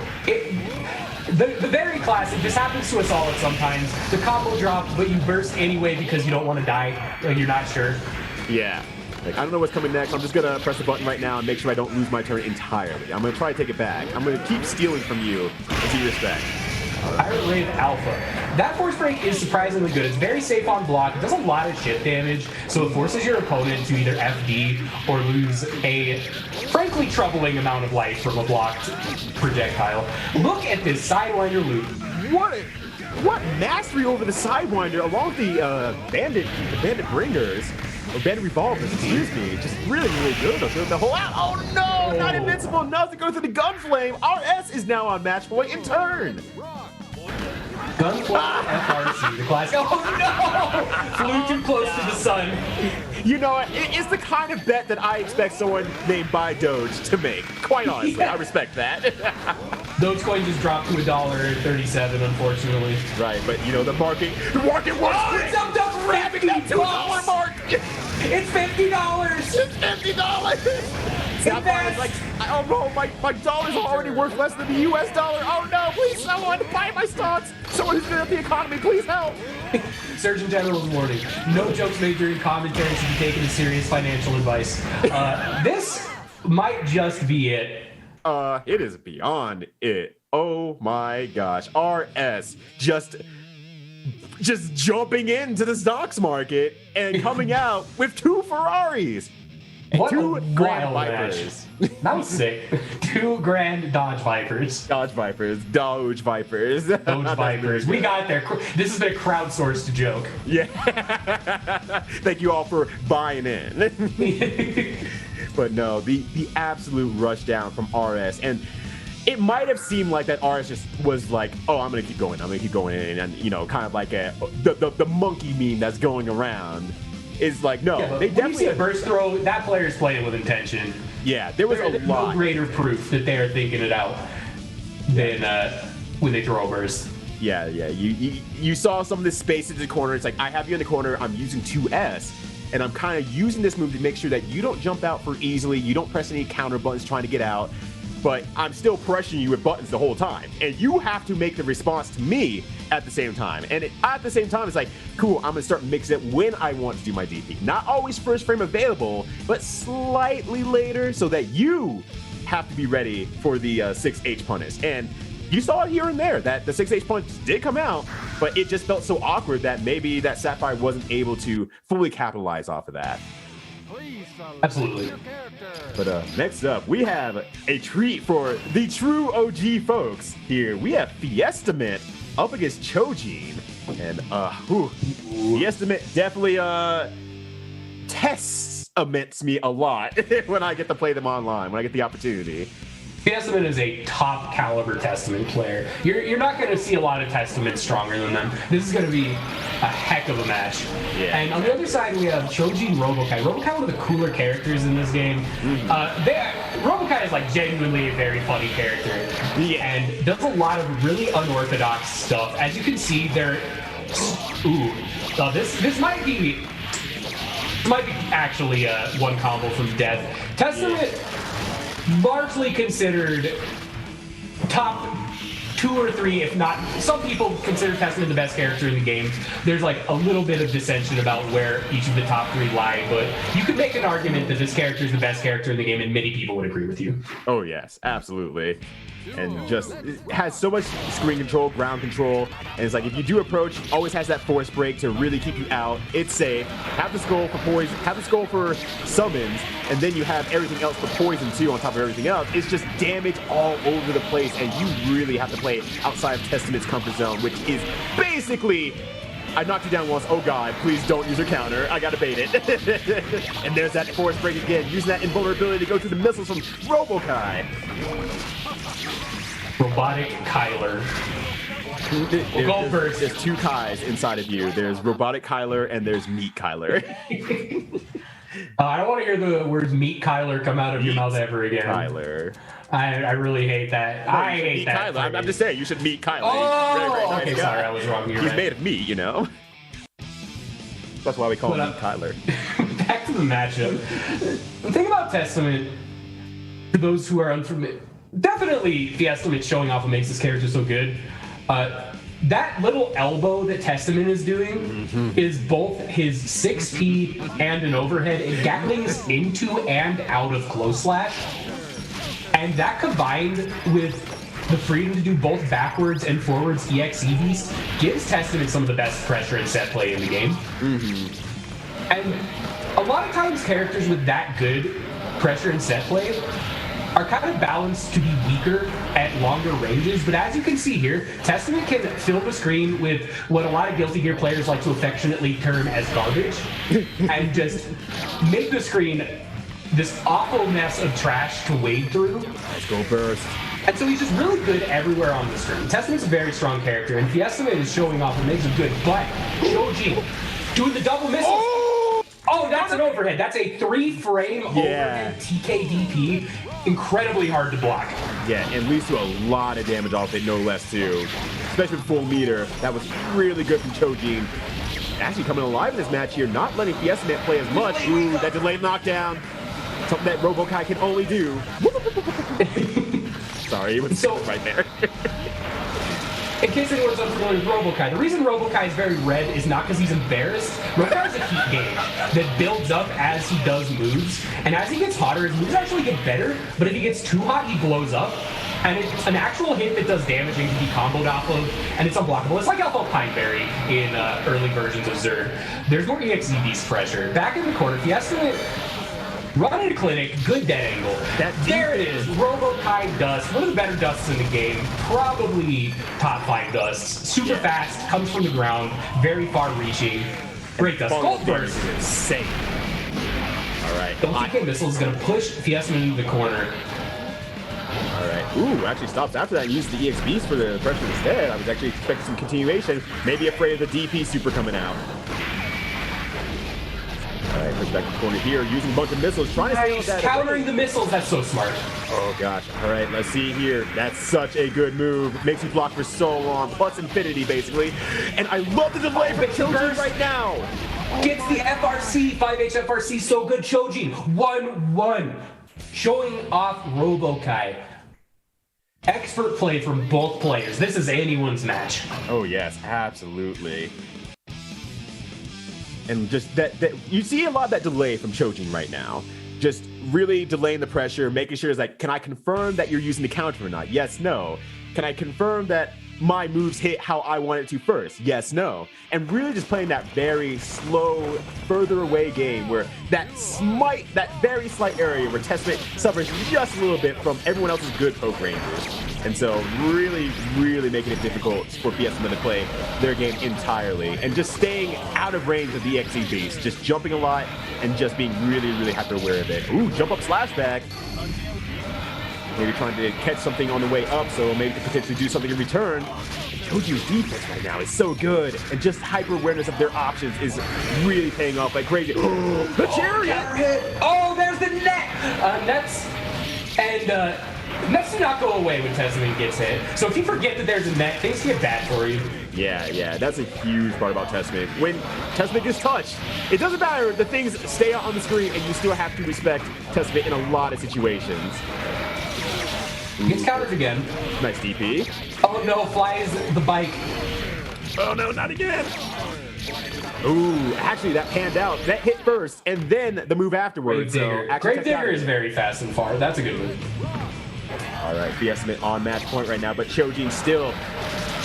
the very classic. This happens to us all at sometimes. The combo drops, but you burst anyway because you don't want to die. Like you're not sure. Yeah. Like, I don't know what's coming next. I'm just going to press the button right now and make sure I don't lose my turn entirely. I'm going to try to take it back. I'm going to keep stealing from you with due respect. Pirate Wave Alpha. That force break is surprisingly good. It's very safe on block. It does a lot of chip damage, so it forces your opponent to either FD or lose a frankly troubling amount of life from a blocked projectile. Look at this Sidewinder loop. What mastery over the Sidewinder along with the bandit bringers. Or bandit revolvers, excuse me. Just really, really good. The whole out. Oh no! Not invincible enough to go through the gunflame. RS is now on match point in turn. Gunflame FRC, the classic. Oh no! Flew too close to the sun. You know, it's the kind of bet that I expect someone named Buy Doge to make. Quite honestly, I respect that. Dogecoin just dropped to $1.37, unfortunately. Right, but you know the market was it's up to $50 mark. It's $50. It's $50. Sapphire's like, oh no, my dollar's already worth less than the US dollar. Oh no, please someone buy my stocks. Someone who's good at the economy, please help. Surgeon General's warning. No jokes made during commentary should be taken as serious financial advice. This might just be it. It is beyond it. Oh my gosh. RS just jumping into the stocks market and coming out with 2 Ferraris. And what 2 a Grand wild Vipers. That was sick. 2 Grand Dodge Vipers. Doge Vipers. Doge Vipers. Doge Vipers. We got there. This has been a crowdsourced joke. Yeah. Thank you all for buying in. But no, the absolute rush down from RS. And it might have seemed like that RS just was like, oh, I'm going to keep going. And, you know, kind of like the monkey meme that's going around. Is like, no, yeah, they definitely see a burst throw. That player's playing with intention. Yeah, there was a lot. No greater proof that they are thinking it out than when they throw a burst. Yeah. You saw some of this space into the corner. It's like, I have you in the corner. I'm using 2S, and I'm kind of using this move to make sure that you don't jump out for easily. You don't press any counter buttons trying to get out. But I'm still pressuring you with buttons the whole time. And you have to make the response to me at the same time. And at the same time, it's like, cool, I'm gonna start mixing it when I want to do my DP. Not always first frame available, but slightly later so that you have to be ready for the 6H punish. And you saw it here and there that the 6H punch did come out, but it just felt so awkward that maybe that Sapphire wasn't able to fully capitalize off of that. Absolutely. But next up, we have a treat for the true OG folks here. We have Fiestament up against chojeen. And, Fiestament definitely, testaments me a lot when I get to play them online, when I get the opportunity. Fiestament is a top caliber Testament player. You're not going to see a lot of Testaments stronger than them. This is going to be a heck of a match. Yeah. And on the other side, we have chojeen Robo-Ky. Robo-Ky, one of the cooler characters in this game. Robo-Ky is like genuinely a very funny character. Yeah. And does a lot of really unorthodox stuff. As you can see, this might be actually one combo from death. Testament. Yeah. Largely considered top 2 or 3, if not, some people consider Testament the best character in the game. There's like a little bit of dissension about where each of the top 3 lie, but you could make an argument that this character is the best character in the game, and many people would agree with you. Oh yes, absolutely. And just it has so much screen control, ground control, and it's like if you do approach, always has that force break to really keep you out. It's safe. Have the skull for poison, have the skull for summons, and then you have everything else for poison too on top of everything else. It's just damage all over the place, and you really have to play outside of Testament's comfort zone, which is basically, I knocked you down once, oh god, please don't use your counter, I gotta bait it. And there's that force break again, using that invulnerability to go through the missiles from Robo-Ky. Robotic Kyler. We'll go first. There's 2 Kys inside of you. There's Robotic Kyler and there's Meat Kyler. I don't want to hear the words Meat Kyler come out of your mouth ever again. Kyler. I really hate that. I hate that. Kyler. I'm just saying, you should meet Kyler. Oh, very okay, nice sorry, guy. I was wrong. He's made of meat, you know? That's why we call him Meat Kyler. Back to the matchup. The thing about Testament, for those who are unfamiliar, definitely Fiestament showing off what makes this character so good. That little elbow that Testament is doing is both his 6P and an overhead. It gatlings into and out of close slash. And that combined with the freedom to do both backwards and forwards EXE beast gives Testament some of the best pressure and set play in the game. And a lot of times characters with that good pressure and set play are kind of balanced to be weaker at longer ranges, but as you can see here, Testament can fill the screen with what a lot of Guilty Gear players like to affectionately term as garbage, and just make the screen this awful mess of trash to wade through. Let's go burst. And so he's just really good everywhere on the screen. Testament's a very strong character, and Fiestament is showing off and makes him good, but chojeen doing the double missiles. Oh, that's an overhead. That's a 3-frame overhead TKDP. Incredibly hard to block. Yeah, and leads to a lot of damage off it, no less, too. Especially with full meter. That was really good from chojeen. Actually coming alive in this match here, not letting Fiestament play as much. Ooh, that delayed knockdown. Something that Robo-Ky can only do. Sorry, it was so right there. In case anyone's unfamiliar with Robo-Ky, the reason Robo-Ky is very red is not because he's embarrassed. Robo-Ky is a heat gauge that builds up as he does moves, and as he gets hotter, his moves actually get better, but if he gets too hot, he blows up. And it's an actual hit that does damage and can be comboed off of, and it's unblockable. It's like Alpha Pineberry in early versions of Zerd. There's more EXE beast pressure. Back in the corner, Fiestament running a clinic, good dead angle. There it is, Robo-Ky dust, one of the better dusts in the game, probably top 5 dusts. Super fast, comes from the ground, very far reaching. Great dust. Gold burst. Insane. All right. The TK missile is going to push Fiestament into the corner. All right. Ooh, actually stops after that and uses the EX Beast for the pressure instead. I was actually expecting some continuation. Maybe afraid of the DP super coming out. All right, push back to the corner here, using a bunch of missiles, trying to stay with that. Countering the missiles, that's so smart. Oh gosh. All right, let's see here. That's such a good move. Makes you block for so long, plus infinity basically. And I love the delay for chojeen right now. Gets the FRC, 5H FRC, so good. chojeen, 1-1. Showing off Robo-Ky. Expert play from both players. This is anyone's match. Oh yes, absolutely. And just that you see a lot of that delay from chojeen right now. Just really delaying the pressure, making sure it's like, can I confirm that you're using the counter or not? Yes, no. Can I confirm that my moves hit how I want it to first? Yes, no. And really just playing that very slow, further away game where that very slight area where Testament suffers just a little bit from everyone else's good poke ranges. And so really, really making it difficult for Fiestament to play their game entirely. And just staying out of range of the EXE Beast. Just jumping a lot and just being really, really hyper aware of it. Ooh, jump up slash back. Maybe trying to catch something on the way up, so maybe potentially do something in return. chojeen's defense right now is so good, and just hyper awareness of their options is really paying off like crazy. The chariot! Oh, there's the net! Nets and nets do not go away when Testament gets hit. So if you forget that there's a net, things get bad for you. Yeah, that's a huge part about Testament. When Testament gets touched, it doesn't matter. The things stay out on the screen, and you still have to respect Testament in a lot of situations. Gets countered again. Nice DP. Oh no, flies the bike. Oh no, not again. Ooh, actually that panned out. That hit first, and then the move afterwards. Grave Digger is very fast and far. That's a good move. All right, Fiestament on match point right now, but chojeen still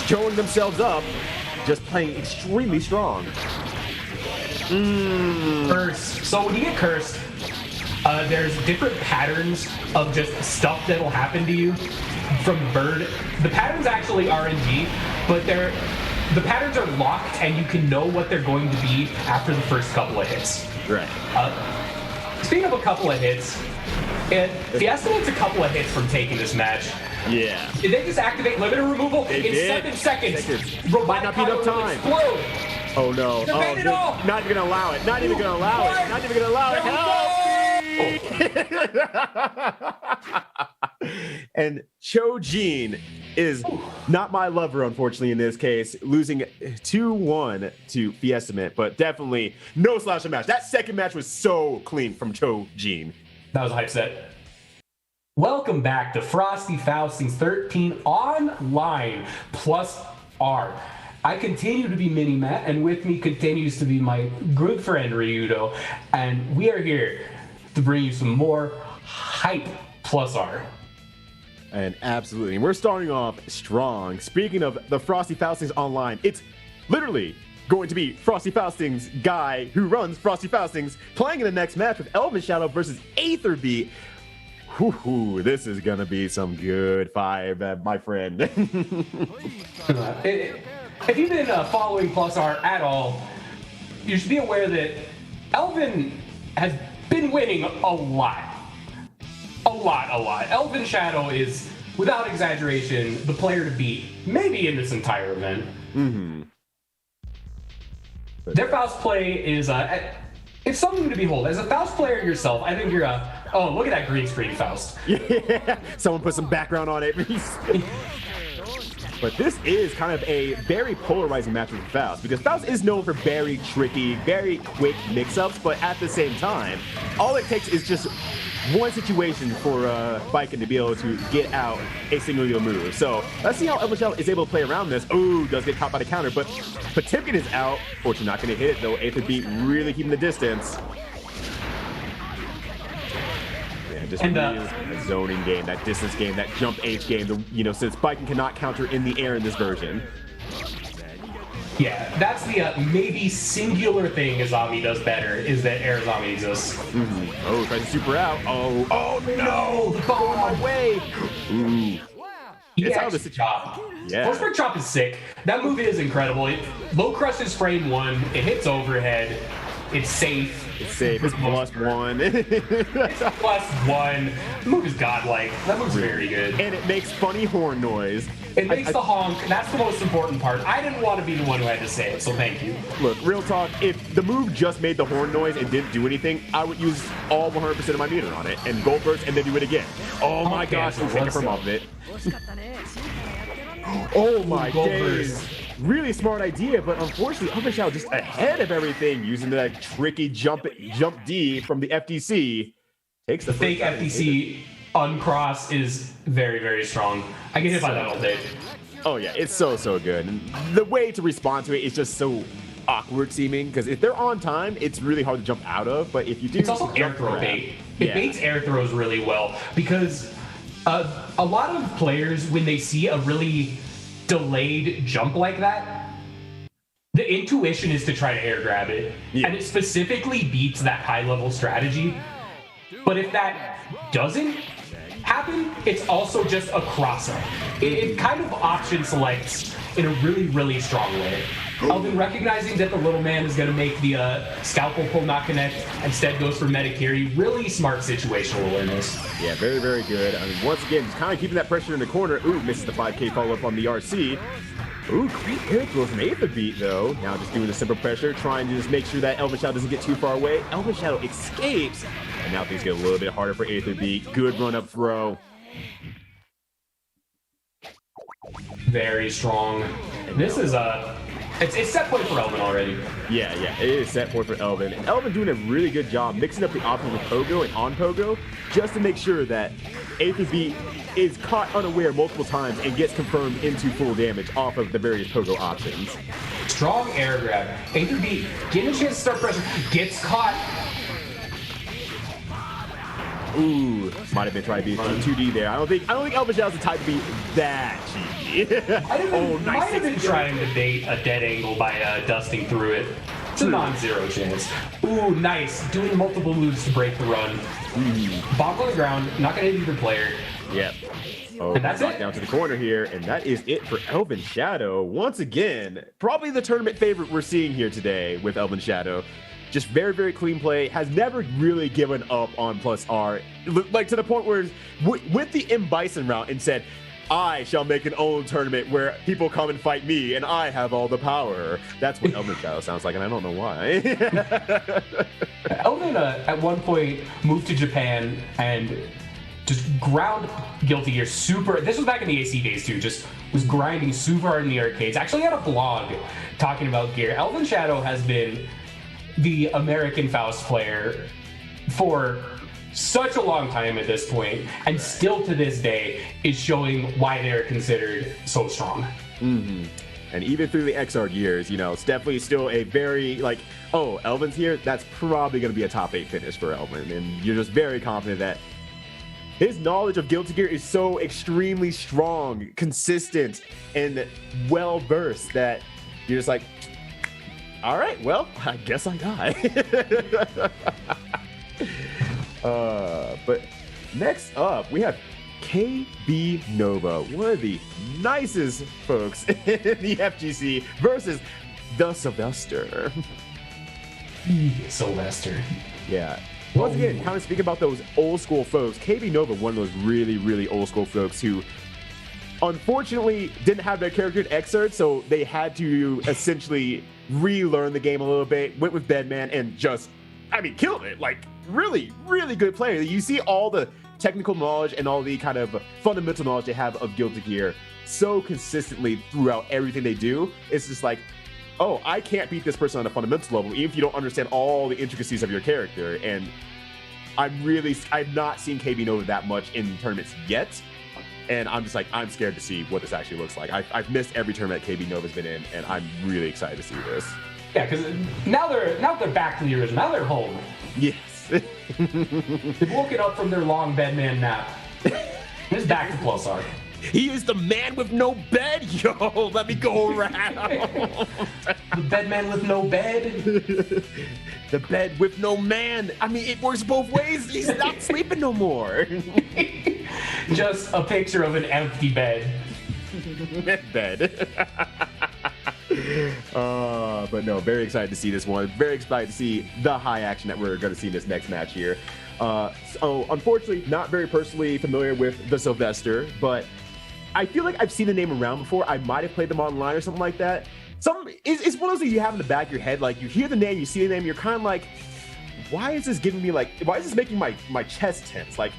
showing themselves up, just playing extremely strong. Curse. So when you get cursed, there's different patterns of just stuff that'll happen to you from Bird. The patterns actually RNG, but the patterns are locked and you can know what they're going to be after the first couple of hits. Right. Speaking of a couple of hits, Fiestament's a couple of hits from taking this match. Yeah. Did they just activate limiter removal in 7 seconds? Might not be enough time. Explode. Oh no. Defend it all. Not even gonna allow it. Not even gonna allow it. Not even gonna allow it. And chojeen is not my lover, unfortunately, in this case, losing 2-1 to Fiestament, but definitely no slasher match. That second match was so clean from chojeen. That was a hype set. Welcome back to Frosty Faustings XIII Online plus R. I continue to be MiniMatt, and with me continues to be my good friend Ryyudo, and we are here to bring you some more hype plus R. And absolutely, we're starting off strong. Speaking of the Frosty Faustings online, it's literally going to be Frosty Faustings guy who runs Frosty Faustings playing in the next match with ElvenShadow versus Ætherbeat. Whoo, this is gonna be some good fire, my friend. If you've been following Plus R at all, you should be aware that Elven has been winning a lot. ElvenShadow is, without exaggeration, the player to beat, maybe in this entire event. Their Faust play is it's something to behold. As a Faust player yourself, I think you're oh, look at that green screen Faust. Yeah, someone put some background on it. But this is kind of a very polarizing match with Faust, because Faust is known for very tricky, very quick mix-ups, but at the same time, all it takes is just one situation for Baiken to be able to get out a single move. So let's see how ElvenShadow is able to play around this. Ooh, does get caught by the counter, but Timken is out. Fortunately, not going to hit it though. Ætherbeat really keeping the distance. Yeah, just really a zoning game, that distance game, that jump H game. Since Baiken cannot counter in the air in this version. Yeah, that's the maybe singular thing Azami does better, is that air Azami exists. Oh, tries to super out. Oh no! The ball in my way! Ooh. It's how the chop. Yeah. Force chop is sick. That move is incredible. Low crush is frame 1. It hits overhead. It's safe. It's safe. It's +1. It's +1. The move is godlike. That move's very good. And it makes funny horn noise. It makes the honk. That's the most important part. I didn't want to be the one who had to say it, so thank you. Look, real talk, if the move just made the horn noise and didn't do anything, I would use all 100% of my meter on it and go first and then do it again. Oh my gosh, we'll take it from off of it. Oh my days. Really smart idea, but unfortunately, ElvenShadow just ahead of everything, using that tricky jump D from the FTC. Takes the fake FTC uncross is very, very strong. I get hit by that all day. Oh yeah, it's so good. And the way to respond to it is just so awkward seeming, because if they're on time, it's really hard to jump out of. But if you do, it's also air throw bait. It baits air throws really well, because a lot of players, when they see a really delayed jump like that, the intuition is to try to air grab it, and it specifically beats that high level strategy. But if that doesn't happen, it's also just a cross-up. It kind of option selects in a really, really strong way. Elven, recognizing that the little man is going to make the scalpel pull not connect, instead goes for Medikiri. Really smart situational awareness. Yeah, very, very good. I mean, once again, just kind of keeping that pressure in the corner. Ooh, misses the 5K follow-up on the RC. Ooh, great air throw from Ætherbeat, though. Now just doing the simple pressure, trying to just make sure that ElvenShadow doesn't get too far away. ElvenShadow escapes, and now things get a little bit harder for Ætherbeat. Good run-up throw. Very strong. This is it's set point for Elven already. Yeah, it is set point for Elven. And Elven doing a really good job mixing up the options with Pogo and on Pogo, just to make sure that Ætherbeat is caught unaware multiple times and gets confirmed into full damage off of the various Pogo options. Strong air grab. Ætherbeat getting a chance to start pressure, gets caught. Ooh, might have been trying to be 2D there. I don't think ElvenShadow's the type to be that cheeky. Might have been trying to bait a dead angle by dusting through it. It's a non-zero chance. Ooh, nice. Doing multiple moves to break the run. Bonk on the ground, not gonna hit either player. Yep. Oh, and that's it. Down to the corner here, and that is it for ElvenShadow. Once again, probably the tournament favorite we're seeing here today with ElvenShadow. Just very, very clean play. Has never really given up on Plus R. Like, to the point where went the M. Bison route and said, I shall make an own tournament where people come and fight me, and I have all the power. That's what ElvenShadow sounds like, and I don't know why. Elven, at one point, moved to Japan and just ground Guilty Gear super. This was back in the AC days, too. Just was grinding super hard in the arcades. Actually had a blog talking about gear. ElvenShadow has been the American Faust player for such a long time at this point, and still to this day is showing why they're considered so strong. And even through the XR years, it's definitely still a very, Elven's here, that's probably going to be a top 8 finish for Elven, and you're just very confident that his knowledge of Guilty Gear is so extremely strong, consistent, and well-versed that you're just like, all right, well, I guess I die. But next up, we have KBnova, one of the nicest folks in the FGC, versus the Sylvester. Sylvester. Yeah. Once again, kind of speaking about those old school folks, KBnova, one of those really, really old school folks who unfortunately didn't have their character in excerpt, so they had to essentially relearn the game a little bit, went with Bedman, and just, I mean, killed it. Like, really, really good player. You see all the technical knowledge and all the kind of fundamental knowledge they have of Guilty Gear so consistently throughout everything they do. It's just like, oh, I can't beat this person on a fundamental level, even if you don't understand all the intricacies of your character. And I've not seen KBnova that much in tournaments yet. And I'm just like, I'm scared to see what this actually looks like. I've missed every tournament KBnova's been in, and I'm really excited to see this. Yeah, because now they're back to the original. Now they're home. Yes. They've woken up from their long bedman nap. It's back to +R. He is the man with no bed, yo. Let me go around. The bedman with no bed. The bed with no man. I mean, it works both ways. He's not sleeping no more. Just a picture of an empty bed. Bed. But no, very excited to see this one. Very excited to see the high action that we're going to see in this next match here. So unfortunately, not very personally familiar with the Sylvester, but I feel like I've seen the name around before. I might have played them online or something like that. It's one of those things you have in the back of your head. Like, you hear the name, you see the name, you're kind of like, why is this giving me, like, why is this making my chest tense? Like,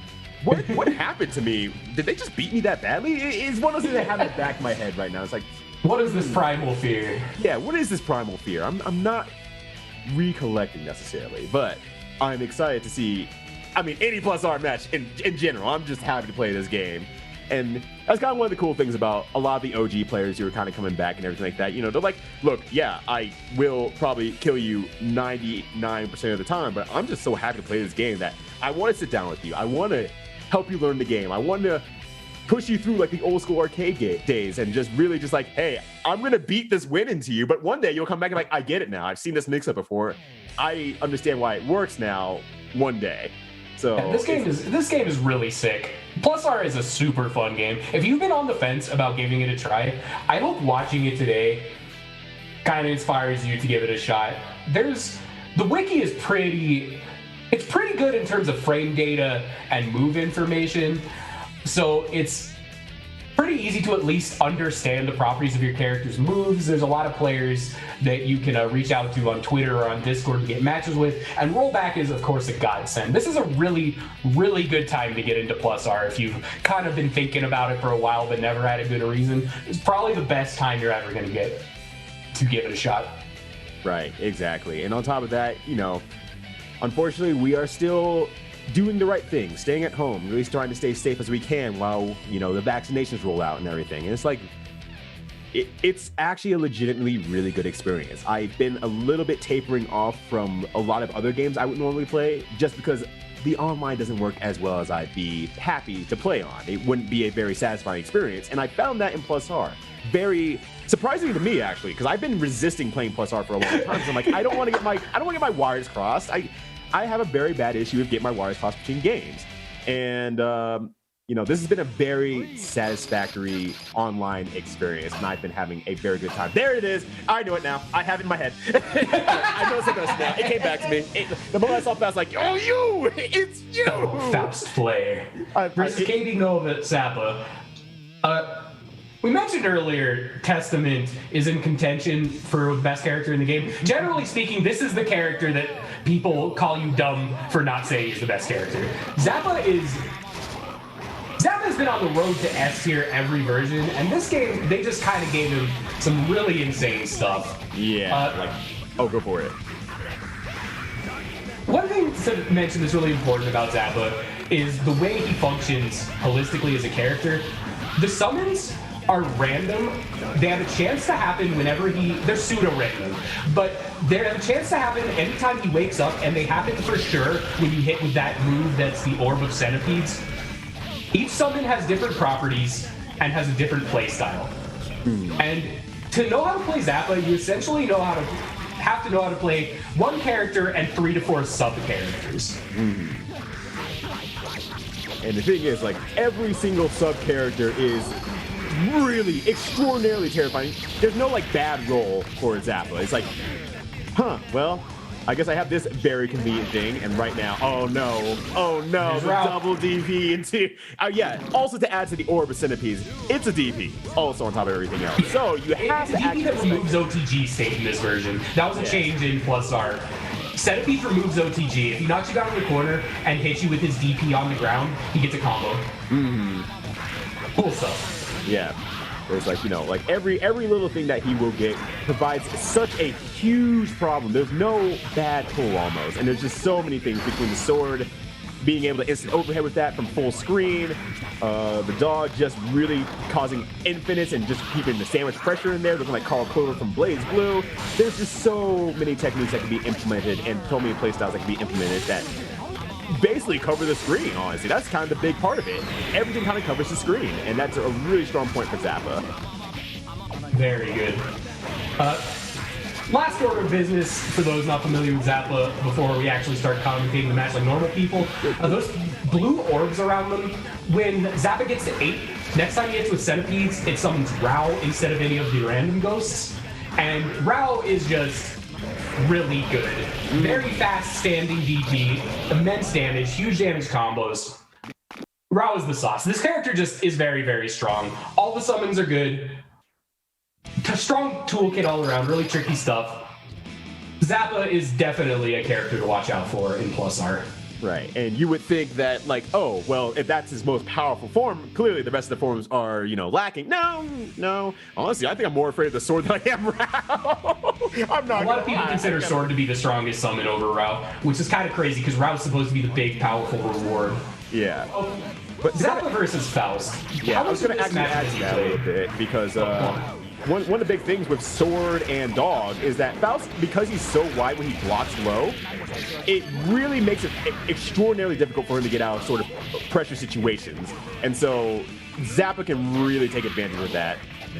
what happened to me? Did they just beat me that badly? It's one of those things I have in the back of my head right now. It's like, what is this primal fear? Yeah, what is this primal fear? I'm not recollecting necessarily, but I'm excited to see, I mean, any +R match in general. I'm just happy to play this game. And that's kind of one of the cool things about a lot of the OG players who are kind of coming back and everything like that. You know, they're like, look, yeah, I will probably kill you 99% of the time, but I'm just so happy to play this game that I want to sit down with you. I want to help you learn the game. I want to push you through like the old school arcade days and just really just like, hey, I'm going to beat this win into you, but one day you'll come back and like, I get it now. I've seen this mix up before. I understand why it works now one day. So yeah, this game is really sick. +R is a super fun game. If you've been on the fence about giving it a try, I hope watching it today kind of inspires you to give it a shot. The wiki is pretty good in terms of frame data and move information. So it's pretty easy to at least understand the properties of your character's moves. There's a lot of players that you can reach out to on Twitter or on Discord to get matches with. And rollback is, of course, a godsend. This is a really, really good time to get into +R. If you've kind of been thinking about it for a while but never had a good reason, it's probably the best time you're ever going to get to give it a shot. Right, exactly. And on top of that, you know, unfortunately, we are still doing the right thing, staying at home, really trying to stay safe as we can while, you know, the vaccinations roll out and everything. And it's like, it's actually a legitimately really good experience. I've been a little bit tapering off from a lot of other games I would normally play just because the online doesn't work as well as I'd be happy to play on. It wouldn't be a very satisfying experience. And I found that in +R. Very surprising to me, actually, because I've been resisting playing +R for a long time. So I'm like, I don't want to get my wires crossed. I have a very bad issue with getting my wires crossed between games. And, you know, this has been a very satisfactory online experience, and I've been having a very good time. There it is. I know it now. I have it in my head. I know it's a ghost now. It came back to me. The moment I saw Faust, like, oh, you! It's you! Faust player versus KBnova Zappa. We mentioned earlier, Testament is in contention for the best character in the game. Generally speaking, this is the character that people call you dumb for not saying he's the best character. Zappa's been on the road to S tier every version, and this game, they just kind of gave him some really insane stuff. Yeah, go for it. One thing to mention that's really important about Zappa is the way he functions holistically as a character. The summons are random. They have a chance to happen whenever they're pseudo-random, but they have a chance to happen anytime he wakes up, and they happen for sure when you hit with that move that's the Orb of Centipedes. Each summon has different properties and has a different play style. And to know how to play Zappa, you essentially have to know how to play one character and 3 to 4 sub-characters. And the thing is, like, every single sub-character is really extraordinarily terrifying. There's no, like, bad roll for Zappa. It's like, well, I guess I have this very convenient thing, and right now, oh no, the double DP into, yeah, also to add to the Orb of Centipedes, it's a DP, also on top of everything else. So you have to actually... It's a DP that removes OTG state in this version. That was a change in +R. Centipede removes OTG. If he knocks you down in the corner and hits you with his DP on the ground, he gets a combo. Cool stuff. Yeah. There's like, you know, like every little thing that he will get provides such a huge problem. There's no bad pull almost. And there's just so many things between the sword, being able to instant overhead with that from full screen, the dog just really causing infinites and just keeping the sandwich pressure in there, looking like Carl Clover from Blaze Blue. There's just so many techniques that can be implemented and so many playstyles that can be implemented that basically cover the screen, honestly. That's kind of the big part of it. Everything kind of covers the screen, and that's a really strong point for Zappa. Very good. Last order of business, for those not familiar with Zappa, before we actually start commentating the match like normal people, those blue orbs around them, when Zappa gets to 8, next time he hits with centipedes, it summons Riou instead of any of the random ghosts. And Riou is just really good. Very fast standing DP, immense damage, huge damage combos. Riou is the sauce. This character just is very, very strong. All the summons are good. Strong toolkit all around, really tricky stuff. Zappa is definitely a character to watch out for in +R. Right, and you would think that, like, oh, well, if that's his most powerful form, clearly the rest of the forms are, you know, lacking. No. Honestly, I think I'm more afraid of the sword than I am Riou. I'm not. A lot of people consider sword to be the strongest summon over Riou, which is kind of crazy because Riou is supposed to be the big, powerful reward. Yeah. But Zappa versus Faust. Yeah, I was going to actually add to that a little bit because one of the big things with sword and dog is that Faust, because he's so wide when he blocks low, it really makes it extraordinarily difficult for him to get out of sort of pressure situations. And so Zappa can really take advantage of that.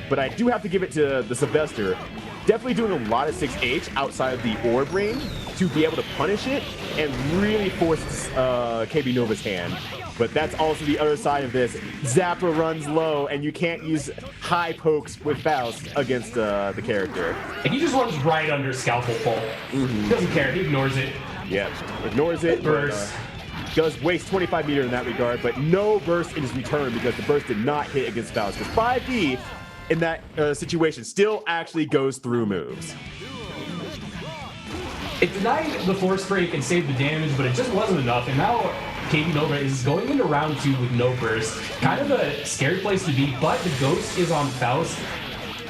But I do have to give it to the Sylvester. Definitely doing a lot of 6H outside of the orb range to be able to punish it and really force KBnova's hand. But that's also the other side of this. Zappa runs low, and you can't use high pokes with Faust against the character. And he just runs right under Scalpel Pull. He doesn't care. He ignores it. Yeah, ignores it. Burst. Does waste 25 meter in that regard, but no burst in his return because the burst did not hit against Faust. Because 5D in that situation still actually goes through moves. It denied the force break and saved the damage, but it just wasn't enough. And now KBnova is going into round 2 with no burst. Kind of a scary place to be, but the ghost is on Faust.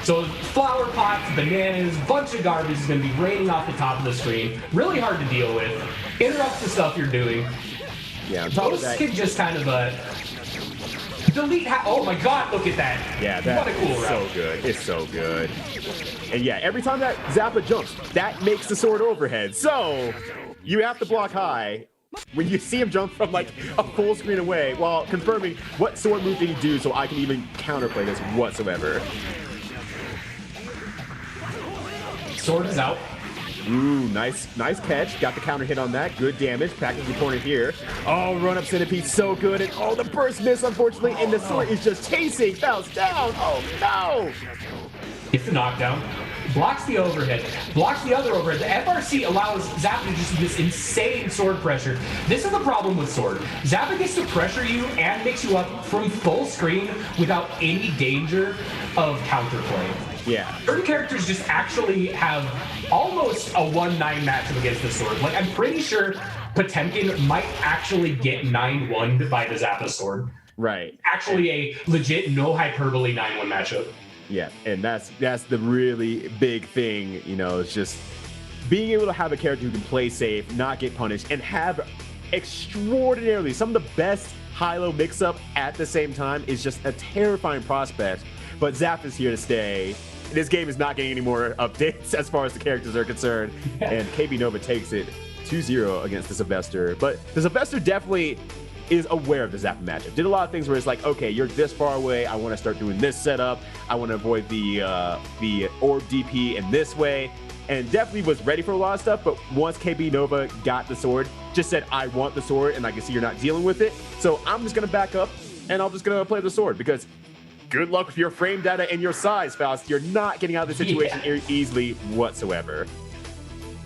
So flower pots, bananas, bunch of garbage is going to be raining off the top of the screen. Really hard to deal with. Interrupts the stuff you're doing. Yeah, on top Ghosts of that, can just kind of delete. Oh my God! Look at that. Yeah, that what a cool is so round. good. It's so good. And yeah, every time that Zappa jumps, that makes the sword overhead. So you have to block high when you see him jump from like a full screen away while confirming what sword move did he do so I can even counterplay this whatsoever. Sword is out. Ooh, nice catch. Got the counter hit on that. Good damage. Package the corner here. Oh, run up Centipede, so good. And oh, the burst miss, unfortunately. And the sword is just chasing Faust down. Oh, no. Gets the knockdown. Blocks the overhead. Blocks the other overhead. The FRC allows Zappa to just do this insane sword pressure. This is the problem with sword. Zappa gets to pressure you and makes you up from full screen without any danger of counterplay. Yeah. Certain characters just actually have almost a 1-9 matchup against the sword. Like, I'm pretty sure Potemkin might actually get 9-1'd by the Zappa sword. Right. Actually a legit, no hyperbole 9-1 matchup. Yeah, and that's the really big thing, you know, it's just being able to have a character who can play safe, not get punished, and have extraordinarily some of the best high-low mix-up at the same time is just a terrifying prospect. But Zappa's here to stay. This game is not getting any more updates as far as the characters are concerned, and KBnova takes it 2-0 against the Sylvester. But the Sylvester definitely is aware of the Zappa matchup. Did a lot of things where it's like, okay, you're this far away. I want to start doing this setup. I want to avoid the orb DP in this way. And definitely was ready for a lot of stuff. But once KBnova got the sword, just said, I want the sword. And I can see you're not dealing with it. So I'm just going to back up and I'm just going to play the sword because good luck with your frame data and your size, Faust. You're not getting out of the situation easily whatsoever.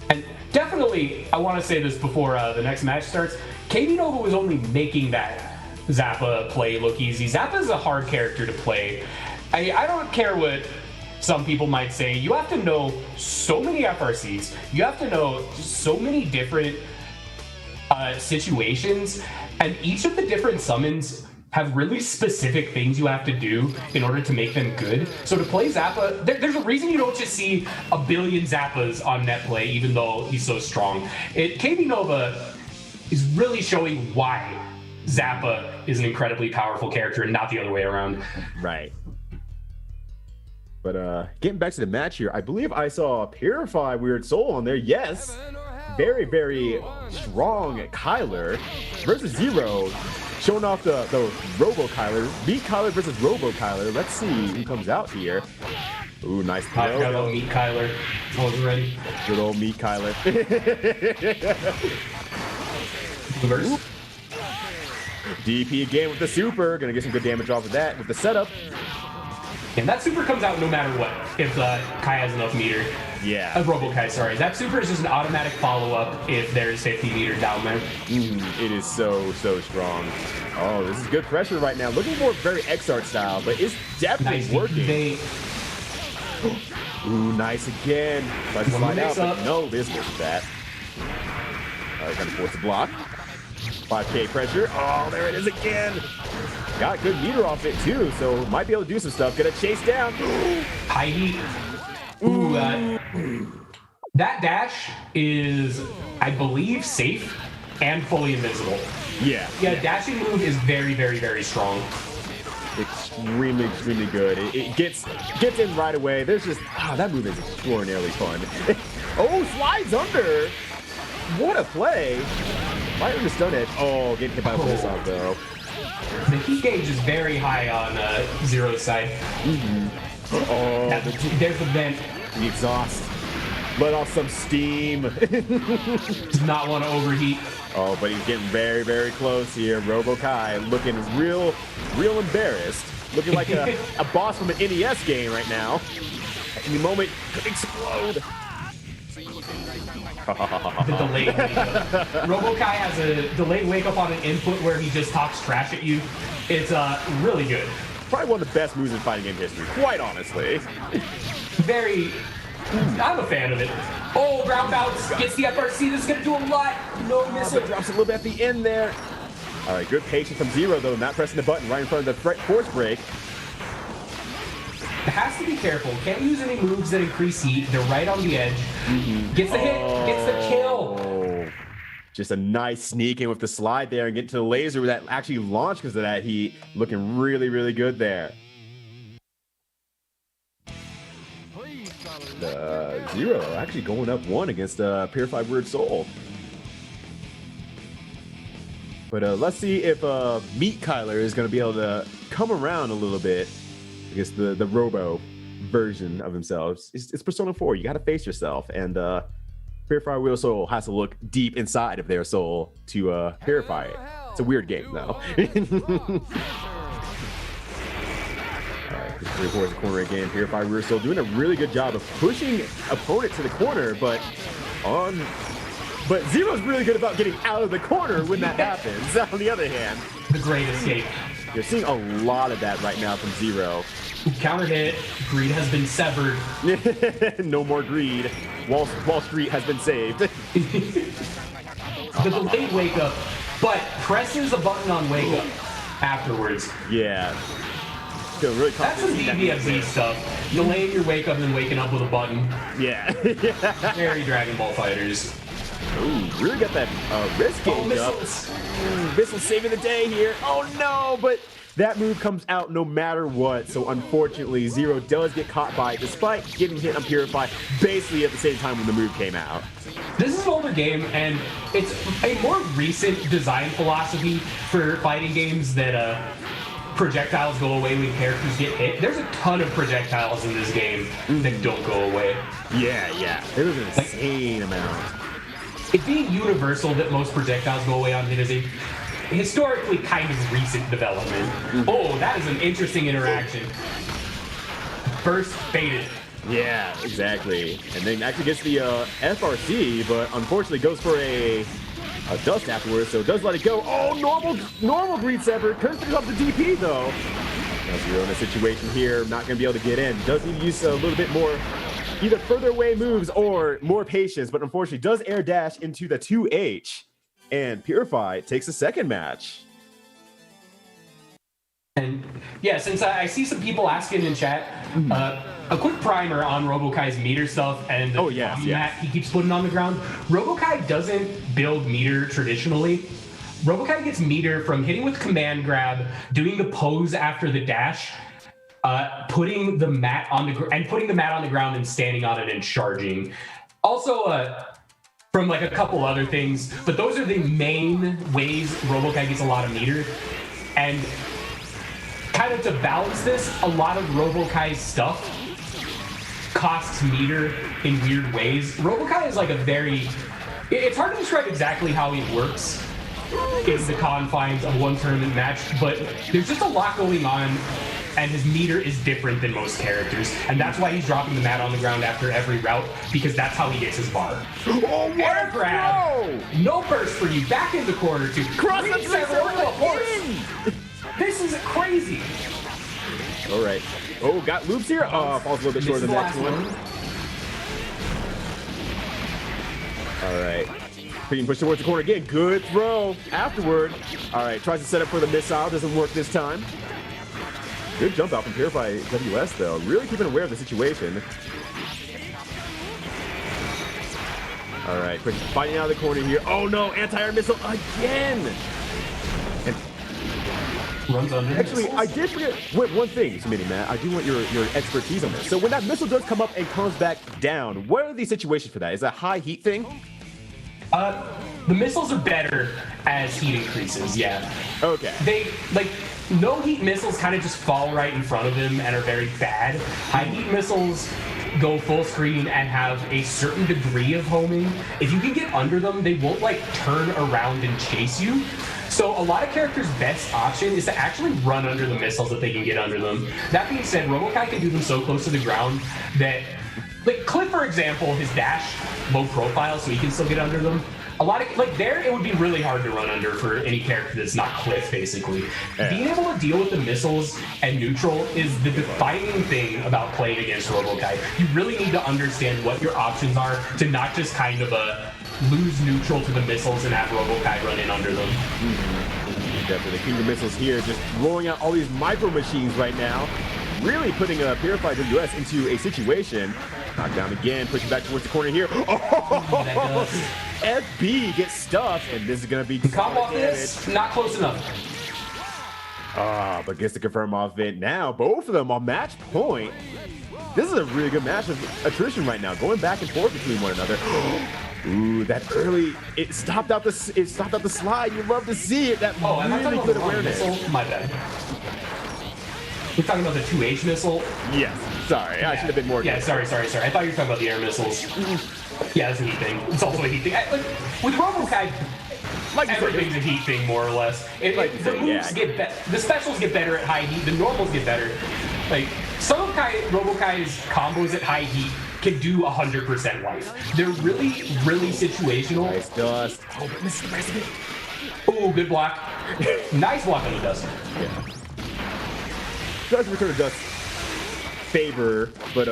And definitely, I want to say this before the next match starts. KBnova was only making that Zappa play look easy. Zappa is a hard character to play. I don't care what some people might say. You have to know so many FRCs. You have to know so many different situations. And each of the different summons have really specific things you have to do in order to make them good. So to play Zappa, there's a reason you don't just see a billion Zappas on net play, even though he's so strong. KBnova is really showing why Zappa is an incredibly powerful character and not the other way around. Right. But getting back to the match here, I believe I saw Purify Weird Soul on there. Yes. Very, very strong Kyler versus Zeero. Showing off the Robo-Kyler. Meat Kyler versus Robo-Kyler. Let's see who comes out here. Ooh, nice throw. I got old Meat Kyler. I was ready. Good old Meat Kyler. DP again with the super. Gonna get some good damage off of that with the setup. And that super comes out no matter what, if Kai has enough meter. Yeah. Robo-Ky, sorry. That super is just an automatic follow-up if there's 50 meter down there. It is so strong. Oh, this is good pressure right now. Looking more very X-Art style, but it's definitely working. Ooh, nice again. Try to slide out, but no, this was that. All right, kind of force the block. 5K pressure. Oh, there it is again. Got good meter off it too, so might be able to do some stuff. Gonna chase down. High heat. Ooh, that dash is, I believe, safe and fully invisible. Yeah. Yeah, dashing move is very strong. Extremely good. It gets in right away. There's just, that move is extraordinarily fun. Oh, slides under. What a play. Right on the stun edge. Oh, getting hit by a Blizzard though. The heat gauge is very high on Zeero's side. Oh, there's the vent. The exhaust. Let off some steam. Does not want to overheat. Oh, but he's getting very close here. Robo-Ky looking real embarrassed. Looking like a boss from an NES game right now. At any moment, could explode. The delayed wake up. Robo-Ky has a delayed wake up on an input where he just talks trash at you. It's really good. Probably one of the best moves in fighting game history, quite honestly. I'm a fan of it. Oh, ground bounce gets the FRC. This is going to do a lot. No missile. Drops a little bit at the end there. All right, good patience from Zeero, though, not pressing the button right in front of the force break. Has to be careful. Can't use any moves that increase heat. They're right on the edge. Gets the hit. Gets the kill. Just a nice sneak in with the slide there and get to the laser that actually launched because of that heat. Looking really good there. Zeero actually going up 1 against Purified Weird Soul. But let's see if Meat Kyler is going to be able to come around a little bit against the Robo version of himself. It's Persona 4. You got to face yourself. And Purified Weird Soul has to look deep inside of their soul to purify it. It's a weird game, though. Three towards the corner again. Purified Weird Soul doing a really good job of pushing opponent to the corner, but Zeero's really good about getting out of the corner when that happens. On the other hand, the great escape. You're seeing a lot of that right now from Zeero. Counter hit. Greed has been severed. No more greed. Wall Street has been saved. The delayed wake up, but presses a button on wake up afterwards. Yeah. Really that's some DBFZ stuff. Delaying your wake up and then waking up with a button. Yeah. Very Dragon Ball Fighters. Ooh, really got that wrist gauge up. Missile saving the day here. Oh no, but that move comes out no matter what. So unfortunately, Zeero does get caught by it, despite getting hit on Purify basically at the same time when the move came out. This is an older game, and it's a more recent design philosophy for fighting games that projectiles go away when characters get hit. There's a ton of projectiles in this game that don't go away. Yeah. There's an insane amount. It being universal that most projectiles go away on hit is a historically kind of recent development. Oh, that is an interesting interaction. First baited. Yeah, exactly. And then actually gets the FRC, but unfortunately goes for a dust afterwards, so does let it go. Oh, normal greed sever. Couldn't finish off the DP though. Now Zeero in a situation here, not gonna be able to get in. Does need to use a little bit more, either further away moves or more patience, but unfortunately does air dash into the 2H, and Purify takes the second match. And yeah, since I see some people asking in chat, a quick primer on Robo-Ky's meter stuff and the MiniMatt he keeps putting on the ground. Robo-Ky doesn't build meter traditionally. Robo-Ky gets meter from hitting with command grab, doing the pose after the dash, putting the mat on the ground and standing on it and charging. Also, from like a couple other things, but those are the main ways Robo-Ky gets a lot of meter. And kind of to balance this, a lot of Robo-Ky's stuff costs meter in weird ways. Robo-Ky is like a very... It's hard to describe exactly how he works in the confines of one tournament match, but there's just a lot going on, and his meter is different than most characters, and that's why he's dropping the mat on the ground after every route, because that's how he gets his bar. Oh, Air grab! No burst for you, back in the corner too. Cross the Greed sever over the horse! This is crazy! All right. Oh, got loops here. Oh, falls a little bit short of the next one. All right. Being pushed towards the corner again. Good throw afterward. All right. Tries to set up for the missile. Doesn't work this time. Good jump out from Purify WS, though. Really keeping aware of the situation. All right. Quick fighting out of the corner here. Oh, no. Anti-air missile again. And runs under. actually, I did forget one thing, MiniMatt. I do want your expertise on this. So when that missile does come up and comes back down, what are the situations for that? Is that a high heat thing? The missiles are better as heat increases, yeah. Okay. They, like, no heat missiles kind of just fall right in front of him and are very bad. High heat missiles go full screen and have a certain degree of homing. If you can get under them, they won't, like, turn around and chase you. So a lot of characters' best option is to actually run under the missiles if they can get under them. That being said, Robo-Ky can do them so close to the ground that, like Cliff, for example, his dash low profile, so he can still get under them. A lot of, like, there, it would be really hard to run under for any character that's not Cliff, basically. Yeah. Being able to deal with the missiles and neutral is the defining thing about playing against Robo-Ky. You really need to understand what your options are to not just kind of lose neutral to the missiles and have Robo-Ky run in under them. Definitely. The Kingdom missiles here just rolling out all these micro machines right now. Really putting Purified WS into a situation. Knocked down again, pushing back towards the corner here. Oh, FB gets stuffed, and this is going to be combo off this, not close enough. But gets the confirm off it now. Both of them on match point. This is a really good match of attrition right now, going back and forth between one another. Ooh, that early, it stopped out the slide. You love to see it. That really good awareness. Missile? My bad. We're talking about the 2H missile? Yes. Sorry, I should have been more. Yeah, sorry. I thought you were talking about the air missiles. Yeah, that's a heat thing. It's also a heat thing. With Robo-Ky, everything's a heat thing, more or less. The specials get better at high heat. The normals get better. Like, some of Robo-Ky's combos at high heat can do 100% life. They're really, really situational. Nice dust. Oh, but missed the rest of it. Ooh, good block. Nice block on the dust. Yeah. Does return to dust favor, but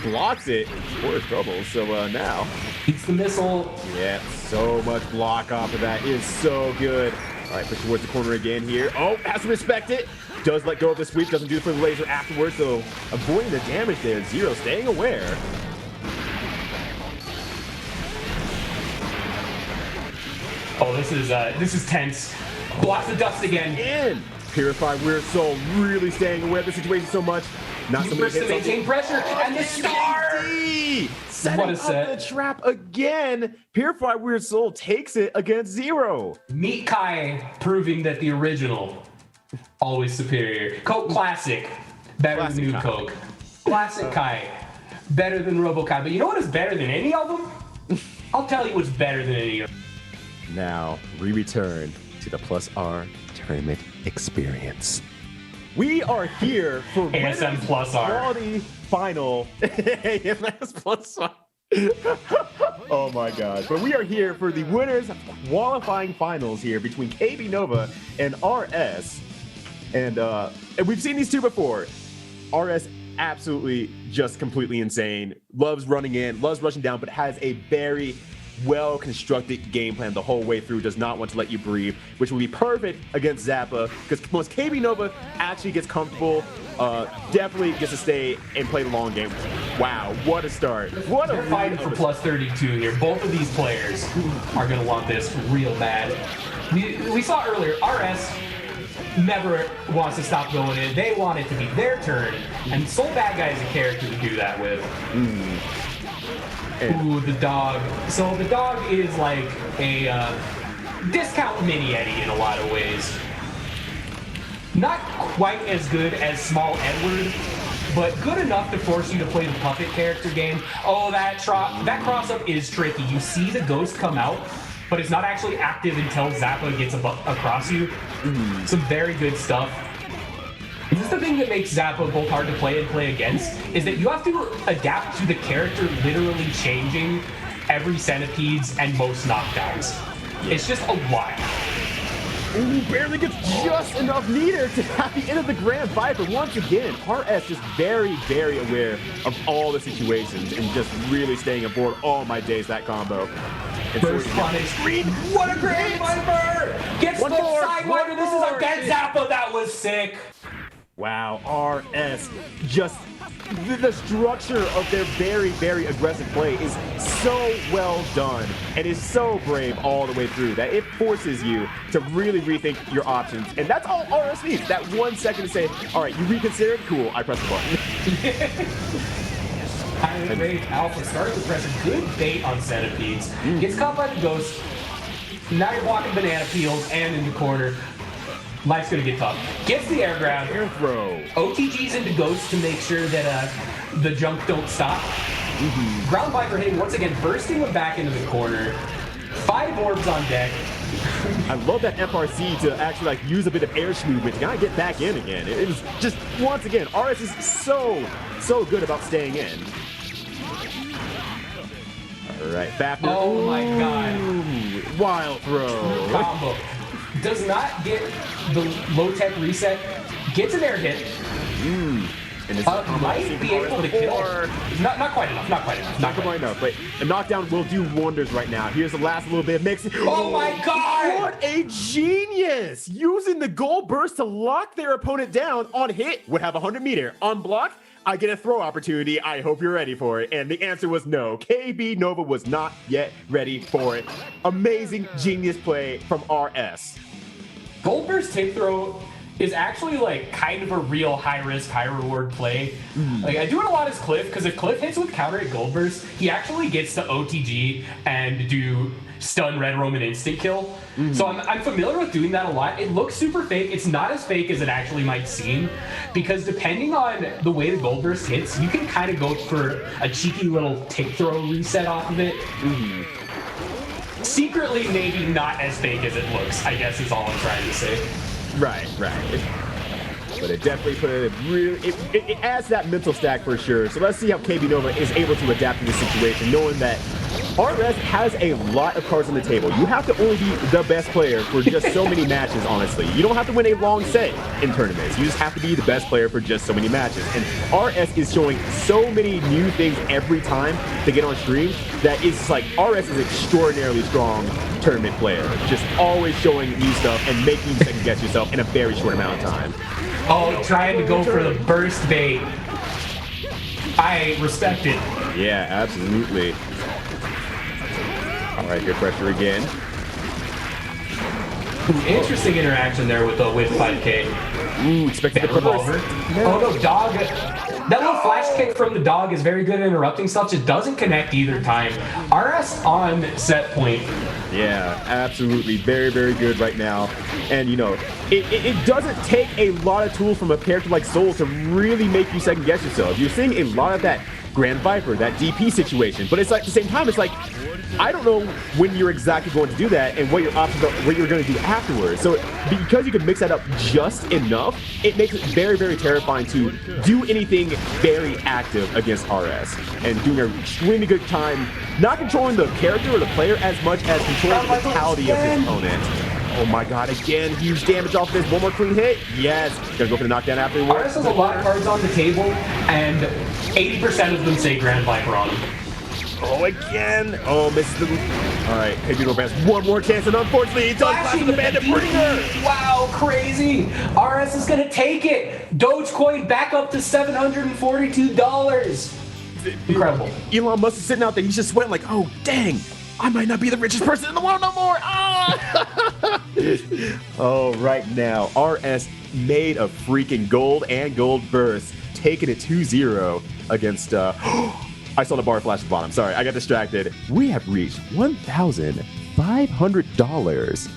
blocks it for trouble. So now beats the missile. Yeah, so much block off of that is so good. All right, push towards the corner again here. Oh, has to respect it. Does let go of the sweep, doesn't do it for the laser afterwards, so avoiding the damage there. Zeero staying aware. Oh, this is tense. Blocks the dust again. Purify Weird Soul really staying aware of the situation so much. Not so many to maintain pressure, and the star! Setting What a up set. the trap again. Purify Weird Soul takes it against Zeero. Meet Kai proving that the original always superior. Coke Classic better Classic than New Kai. Coke. Classic Kai better than Robo-Ky. But you know what is better than any of them? I'll tell you what's better than any of them. Now we return to the Plus R tournament experience. We are here for ASM Plus R. quality final. ASM Plus R. Oh my god. But we are here for the winners qualifying finals here between KBnova and RS. And we've seen these two before. RS absolutely just completely insane. Loves running in, loves rushing down, but has a very well-constructed game plan the whole way through. Does not want to let you breathe, which will be perfect against Zappa, because once KBnova actually gets comfortable, definitely gets to stay and play the long game. Wow, what a start. What They're fighting for plus 32 here. Both of these players are going to want this real bad. We saw earlier, RS never wants to stop going in. They want it to be their turn, and OGSwoleBadguy is a character to do that with. Ooh, the dog. So the dog is like a discount mini Eddie in a lot of ways. Not quite as good as Small Edward, but good enough to force you to play the puppet character game. Oh, that cross-up is tricky. You see the ghost come out, but it's not actually active until Zappa gets across you. Some very good stuff. This is the thing that makes Zappa both hard to play and play against, is that you have to adapt to the character literally changing every centipedes and most knockdowns. It's just a lot. Ooh, barely gets just enough meter to at the end of the Grand Viper. Once again, RS just very, very aware of all the situations and just really staying aboard all my days, that combo. And First punish. What a Grand Viper! Gets the Sidewinder. This is against Zappa. That was sick. Wow, RS, just the structure of their very, very aggressive play is so well done and is so brave all the way through that it forces you to really rethink your options. And that's all RS needs, that 1 second to say, all right, you reconsidered? Cool, I pressed the button. Highly rated Alpha starts the pressure. Good bait on centipedes. Gets caught by the ghost. Now you're walking banana peels and in the corner. Life's gonna get tough. Gets the air grab. Air throw. OTG's into ghosts to make sure that the jump don't stop. Ground Viper hitting once again, bursting him back into the corner. 5 orbs on deck. I love that FRC to actually like use a bit of air movement to kind of get back in again. It was just, once again, RS is so good about staying in. All right, Fafnir. Oh my god. Wild throw. Combo. Does not get the low-tech reset. Gets an air hit. And this Might be able to kill. Not quite enough. Not quite enough. Not quite enough, but a knockdown will do wonders right now. Here's the last little bit of mix. Oh my god! What a genius! Using the gold burst to lock their opponent down on hit would have 100 meter. On block, I get a throw opportunity. I hope you're ready for it. And the answer was no. KBnova was not yet ready for it. Amazing genius play from RS. Goldberg's take throw is actually like kind of a real high risk, high reward play. Like I do it a lot as Cliff, because if Cliff hits with counter at Goldberg's, he actually gets to OTG and do stun Red Roman instant kill. So I'm familiar with doing that a lot. It looks super fake. It's not as fake as it actually might seem, because depending on the way the Goldberg hits, you can kind of go for a cheeky little take throw reset off of it. Secretly, maybe not as fake as it looks, I guess is all I'm trying to say. Right. But it definitely put it really, it adds that mental stack for sure. So let's see how KBnova is able to adapt to this situation, knowing that RS has a lot of cards on the table. You have to only be the best player for just so many matches, honestly. You don't have to win a long set in tournaments. You just have to be the best player for just so many matches. And RS is showing so many new things every time to get on stream that it's like RS is an extraordinarily strong tournament player. Just always showing new stuff and making you second guess yourself in a very short amount of time. Oh, trying to go for the burst bait. I respect it. Yeah, absolutely. All right, good pressure again. Interesting interaction there with 5K. Ooh, expected That revolver. Oh no, dog. That little flash kick from the dog is very good at interrupting stuff. Just doesn't connect either time. RS on set point. Yeah, absolutely. Very, very good right now. And, you know, it doesn't take a lot of tools from a character like Soul to really make you second guess yourself. You're seeing a lot of that Grand Viper, that DP situation. But it's like, at the same time, it's like, I don't know when you're exactly going to do that and what your options are, what you're going to do afterwards. So because you can mix that up just enough, it makes it very, very terrifying to do anything very active against RS and doing an extremely good time not controlling the character or the player as much as controlling the mentality of his opponent. Oh my god, again, huge damage off this. One more clean hit. Yes. Gonna go for the knockdown afterwards. RS has a lot of cards on the table, and 80% of them say Grand Viper on them. Oh, again. Oh, misses the... All right, KBnova has one more chance, and unfortunately, he does flash the bandit bringer. Wow, crazy. RS is going to take it. Dogecoin back up to $742. Incredible. Elon Musk is sitting out there. He's just sweating like, oh, dang. I might not be the richest person in the world no more. Ah! Oh, right now, RS made a freaking gold and gold burst, taking it 2-0 against... I saw the bar flash at the bottom. Sorry, I got distracted. We have reached $1,500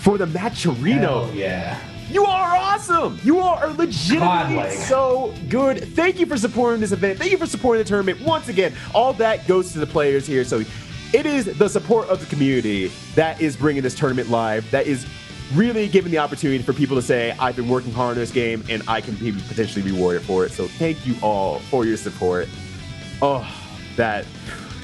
for the Matcherino. Hell yeah. You are awesome. You are legitimately Godlike. so good. Thank you for supporting this event. Thank you for supporting the tournament. Once again, all that goes to the players here. So it is the support of the community that is bringing this tournament live. That is really giving the opportunity for people to say, I've been working hard on this game and I can be potentially rewarded for it. So thank you all for your support. Oh, that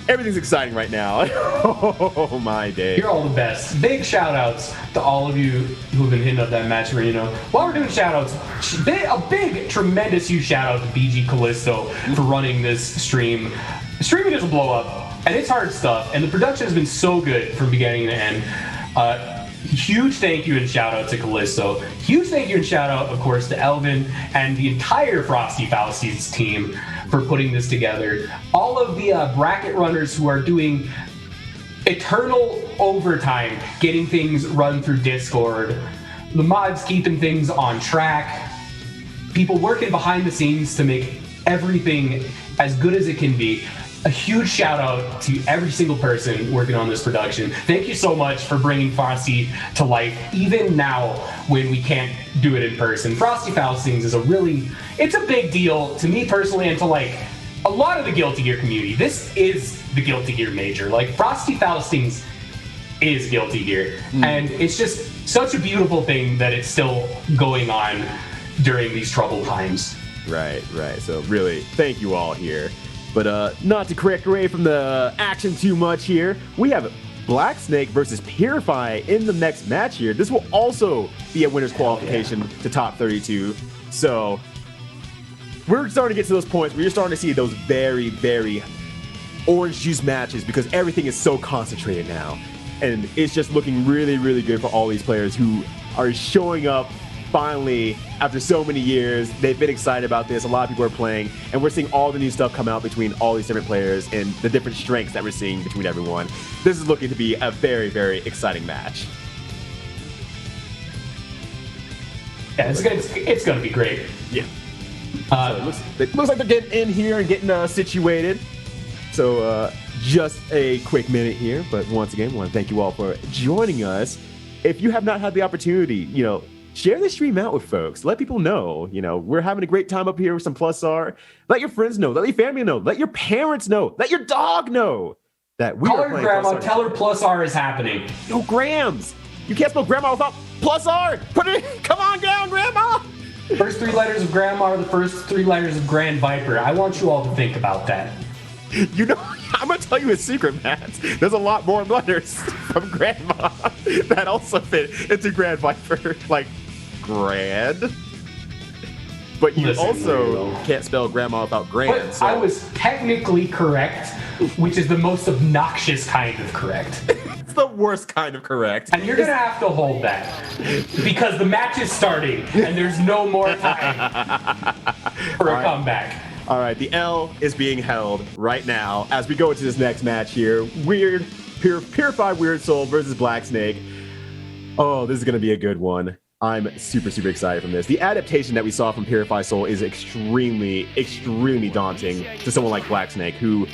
everything's exciting right now. Oh my day. You're all the best. Big shout outs to all of you who have been hitting up that match arena. While we're doing shout outs, a big, tremendous huge shout out to BG Callisto for running this stream. Streaming is a blow up, and it's hard stuff, and the production has been so good from beginning to end. Huge thank you and shout out to Callisto. Huge thank you and shout out, of course, to Elvin and the entire Frosty Faustings team for putting this together. All of the bracket runners who are doing eternal overtime, getting things run through Discord, the mods keeping things on track, people working behind the scenes to make everything as good as it can be. A huge shout out to every single person working on this production. Thank you so much for bringing Frosty to life, even now when we can't do it in person. Frosty Faustings is it's a big deal to me personally and to like a lot of the Guilty Gear community. This is the Guilty Gear major. Like Frosty Faustings is Guilty Gear. And it's just such a beautiful thing that it's still going on during these troubled times. Right. So really, thank you all here. But not to correct away from the action too much here, we have blackSNAKE versus Purify in the next match here. This will also be a winner's qualification to top 32. So we're starting to get to those points where you're starting to see those very, very orange juice matches because everything is so concentrated now. And it's just looking really, really good for all these players who are showing up finally after so many years. They've been excited about this. A lot of people are playing, and we're seeing all the new stuff come out between all these different players and the different strengths that we're seeing between everyone. This is looking to be a very, very exciting match. Yeah, it's gonna be great. Yeah. So it looks like they're getting in here and getting situated. So just a quick minute here, but once again, I want to thank you all for joining us. If you have not had the opportunity, share this stream out with folks. Let people know, we're having a great time up here with some +R. Let your friends know. Let your family know. Let your parents know. Let your dog know that we Call are her playing grandma. +R. Tell her +R is happening. No grams. You can't spell grandma without +R. Put it. Come on down, grandma. First 3 letters of grandma are the first 3 letters of Grand Viper. I want you all to think about that. I'm gonna tell you a secret, Matt. There's a lot more letters from grandma that also fit into Grand Viper, like grand. But you also can't spell grandma without grand. But so. I was technically correct, which is the most obnoxious kind of correct. It's the worst kind of correct. And you're gonna have to hold that because the match is starting and there's no more time for a comeback. All right, the L is being held right now as we go into this next match here. Purify Weird Soul versus blackSNAKE. Oh, this is going to be a good one. I'm super, super excited from this. The adaptation that we saw from Purify Soul is extremely, extremely daunting to someone like blackSNAKE, who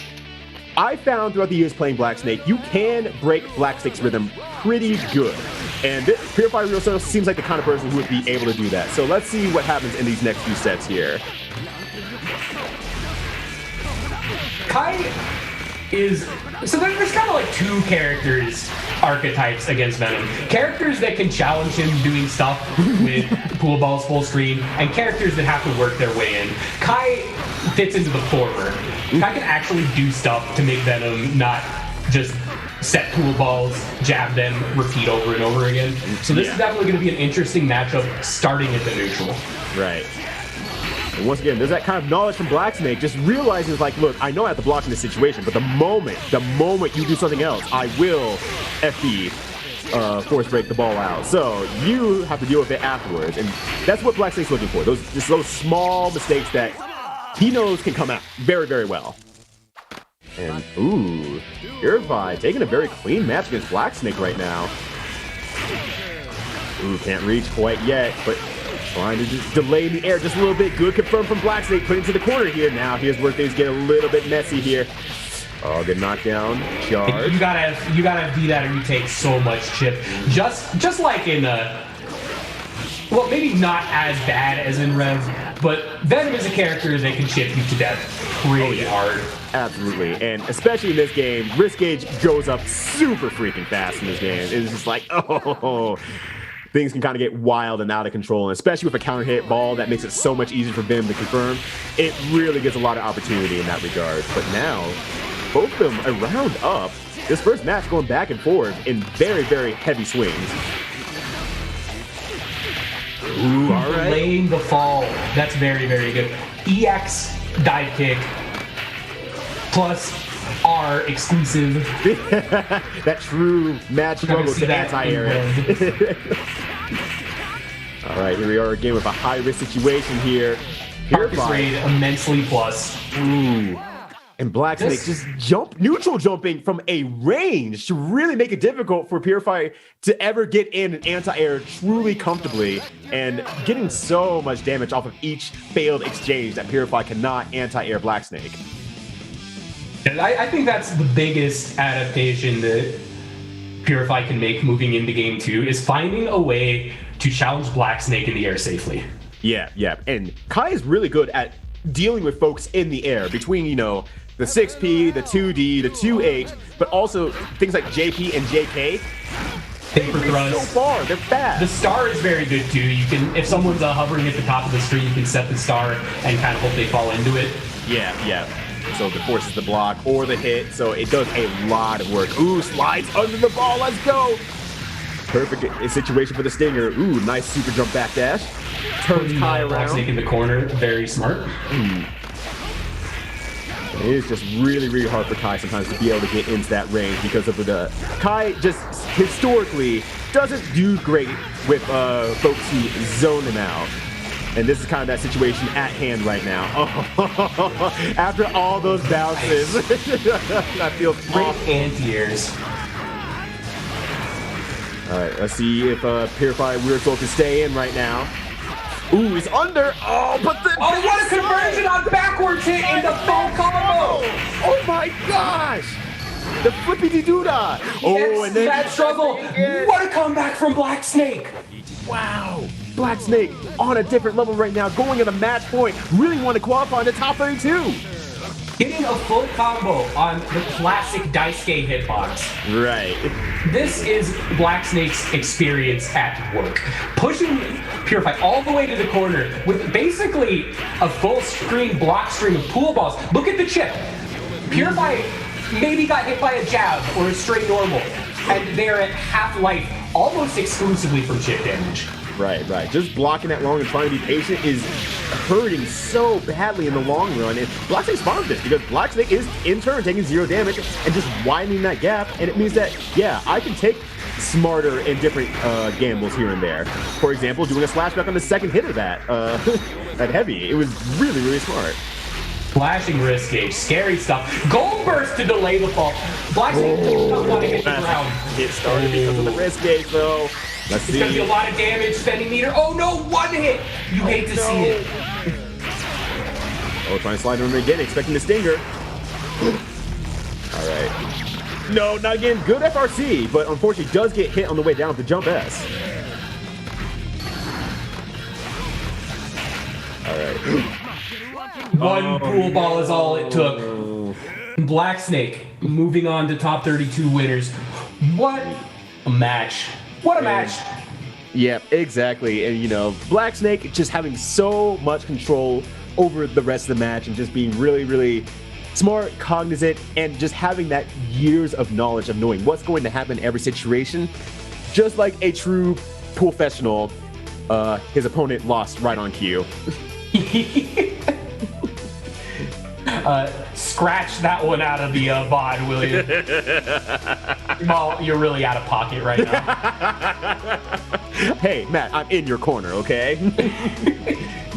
I found throughout the years playing blackSNAKE, you can break blackSNAKE's rhythm pretty good. And Purify Ryyudo seems like the kind of person who would be able to do that. So let's see what happens in these next few sets here. Kai is... So there's kind of like two characters archetypes against Venom. Characters that can challenge him doing stuff with pool balls full screen, and characters that have to work their way in. Kai fits into the former. Kai can actually do stuff to make Venom not just set pool balls, jab them, repeat over and over again. So this is definitely going to be an interesting matchup starting at the neutral. Right. And once again, there's that kind of knowledge from blackSNAKE, just realizing, like, look, I know I have to block in this situation, but the moment you do something else, I will FB, force break the ball out. So you have to deal with it afterwards. And that's what blackSNAKE's looking for. Those small mistakes that he knows can come out very, very well. And, ooh, Purify taking a very clean match against blackSNAKE right now. Ooh, can't reach quite yet, but trying to just delay in the air just a little bit. Good confirmed from blackSNAKE, put into the corner here. Now here's where things get a little bit messy here. Oh, good knockdown, charge. You gotta do that or you take so much chip. Just like in well, maybe not as bad as in Rev, but Venom is a character that can chip you to death pretty hard. Absolutely, and especially in this game, risk gauge goes up super freaking fast in this game. It's just like, oh, things can kind of get wild and out of control, and especially with a counter hit ball that makes it so much easier for Venom to confirm. It really gives a lot of opportunity in that regard. But now, both of them a round up. This first match going back and forth in very, very heavy swings. Ooh, all right. Delaying the fall. That's very, very good. EX dive kick plus R exclusive. That true match struggle to anti-air. All right, here we are again with a high-risk situation here. Focus rate immensely plus. Ooh. And blackSNAKE just neutral jumping from a range to really make it difficult for Purify to ever get in an anti-air truly comfortably, and getting so much damage off of each failed exchange that Purify cannot anti-air blackSNAKE. And I think that's the biggest adaptation that Purify can make moving into game 2, is finding a way to challenge blackSNAKE in the air safely. Yeah. And Kai is really good at dealing with folks in the air between, you know, the 6P, the 2D, the 2H, but also things like JP and JK. Paper thrust. So far, they're fast. The star is very good too. You can, if someone's hovering at the top of the screen, you can set the star and kind of hope they fall into it. Yeah. So it forces the block or the hit, so it does a lot of work. Ooh, slides under the ball, let's go! Perfect situation for the Stinger. Ooh, nice super jump backdash. Turns Kai around. blackSNAKE in the corner, very smart. It is just really, really hard for Kai sometimes to be able to get into that range because of the... Kai just historically doesn't do great with folks who zone him out. And this is kind of that situation at hand right now. Oh, after all those bounces, that feels Great awful. anti-airs. All right, let's see if Purify Weird Soul can stay in right now. Ooh, he's under. Oh, but the... Oh, what a conversion on backwards hit into full combo! Oh my gosh! The flippy-dee-doo-dah! Oh, and then... that struggle! What a comeback from blackSNAKE! Wow! blackSNAKE on a different level right now, going at a match point. Really want to qualify in the top 32. Getting a full combo on the classic Daisuke hitbox. Right. This is blackSNAKE's experience at work. Pushing Purify all the way to the corner with basically a full screen block string of pool balls. Look at the chip. Purify maybe got hit by a jab or a straight normal, and they're at half life almost exclusively from chip damage. Right, right. Just blocking that long and trying to be patient is hurting so badly in the long run. And blackSNAKE spawned this because blackSNAKE is in turn taking 0 damage and just widening that gap. And it means that, yeah, I can take smarter and different gambles here and there. For example, doing a slashback on the second hit of that, that heavy. It was really, really smart. Flashing risk gauge, scary stuff. Gold burst to delay the fall. blackSNAKE does not want to hit the ground. It started because of the risk gauge, though. Let's see. It's gonna be a lot of damage, spending meter. Oh no, one hit! You hate to see it. Oh, trying to slide him again, expecting the stinger. All right. No, not again. Good FRC, but unfortunately does get hit on the way down with the jump S. All right. One pool ball is all it took. blackSNAKE moving on to top 32 winners. What a match. What a match. Yeah, exactly. And, you know, blackSNAKE just having so much control over the rest of the match and just being really, really smart, cognizant, and just having that years of knowledge of knowing what's going to happen in every situation. Just like a true professional, his opponent lost right on cue. Scratch that one out of the VOD, will you? Well, you're really out of pocket right now. Hey, Matt, I'm in your corner, okay?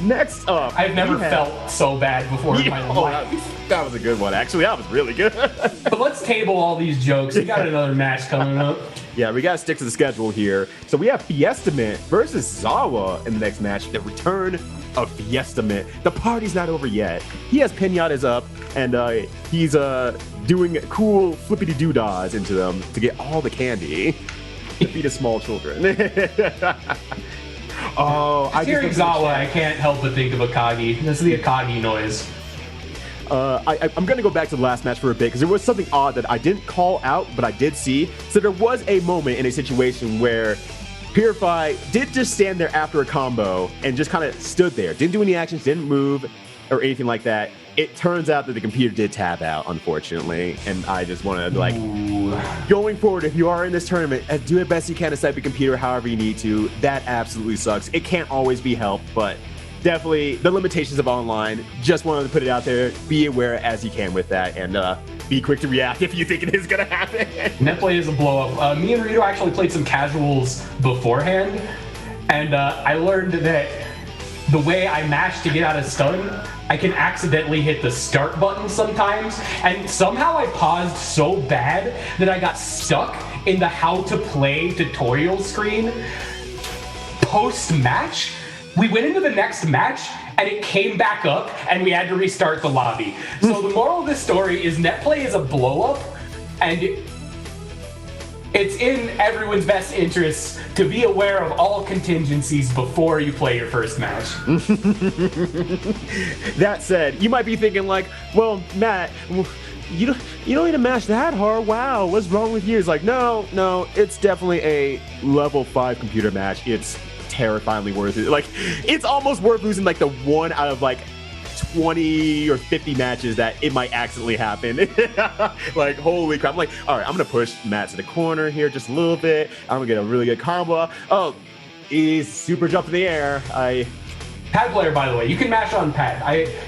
Next up, I've never felt so bad before in my life. That was a good one, actually. That was really good. But let's table all these jokes. We got another match coming up. Yeah, we gotta stick to the schedule here. So we have Fiestament versus Zawa in the next match. The return of Fiestament. The party's not over yet. He has pinatas up, and he's doing cool flippity-doo-dahs into them to get all the candy to feed his small children. Oh, Hearing Zawa, I can't help but think of Akagi. That's the Akagi noise. I'm going to go back to the last match for a bit because there was something odd that I didn't call out, but I did see. So there was a moment in a situation where Purify did just stand there after a combo and just kind of stood there. Didn't do any actions, didn't move or anything like that. It turns out that the computer did tab out, unfortunately. And I just want to, like, going forward, if you are in this tournament, do it best you can to set up your computer however you need to. That absolutely sucks. It can't always be helped, but definitely the limitations of online. Just wanted to put it out there. Be aware as you can with that, and be quick to react if you think it is going to happen. Netplay is a blow up. Me and Ryyudo actually played some casuals beforehand, and I learned that the way I mash to get out of stun, I can accidentally hit the start button sometimes, and somehow I paused so bad that I got stuck in the how to play tutorial screen post-match. We went into the next match and it came back up and we had to restart the lobby. So the moral of this story is netplay is a blow up, and it's in everyone's best interest to be aware of all contingencies before you play your first match. That said, you might be thinking like, well, Matt, you don't need to mash that hard. Wow, what's wrong with you? It's like, no, it's definitely a level 5 computer match. It's terrifyingly worth it. Like, it's almost worth losing like the 1 out of like 20 or 50 matches that it might accidentally happen. Like, holy crap. I'm like, all right, I'm gonna push Matt to the corner here just a little bit. I'm gonna get a really good combo. Oh, he's super jump in the air. Pad player, by the way, you can mash on pad.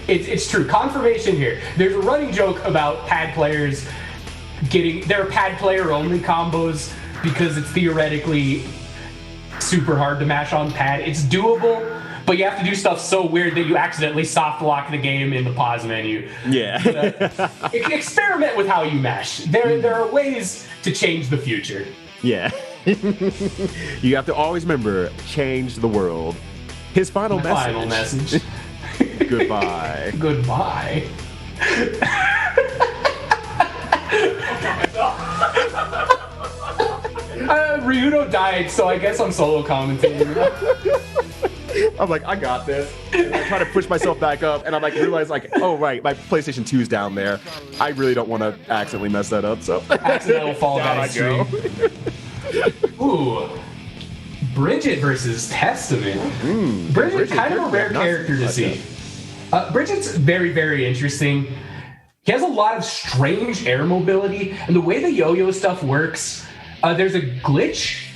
It's true. Confirmation here. There's a running joke about pad players getting their pad player only combos because it's theoretically super hard to mash on pad. It's doable, but you have to do stuff so weird that you accidentally soft lock the game in the pause menu. Yeah. Experiment with how you mash. There are ways to change the future. Yeah. You have to always remember, change the world. His final message. Goodbye. Goodbye. Ryyudo died, so I guess I'm solo commentating. I'm like, I got this. I try to push myself back up, and I'm like, realize like, oh right, my PlayStation 2's down there. I really don't want to accidentally mess that up. So accidental fall guy stream. Ooh, Bridget versus Testament. Bridget, kind of a rare character to see. Bridget's very, very interesting. He has a lot of strange air mobility, and the way the yo-yo stuff works, there's a glitch,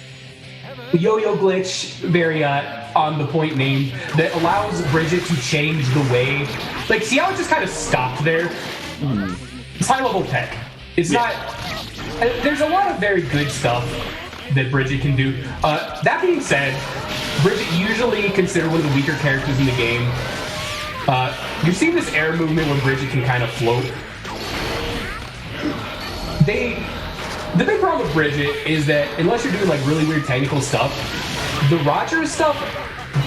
yo-yo glitch, very on the point name, that allows Bridget to change the way. Like, see how it just kind of stopped there? It's high level tech. It's not. There's a lot of very good stuff that Bridget can do. That being said, Bridget usually considered one of the weaker characters in the game. You've seen this air movement when Bridget can kind of float. The big problem with Bridget is that unless you're doing like really weird technical stuff, the Roger stuff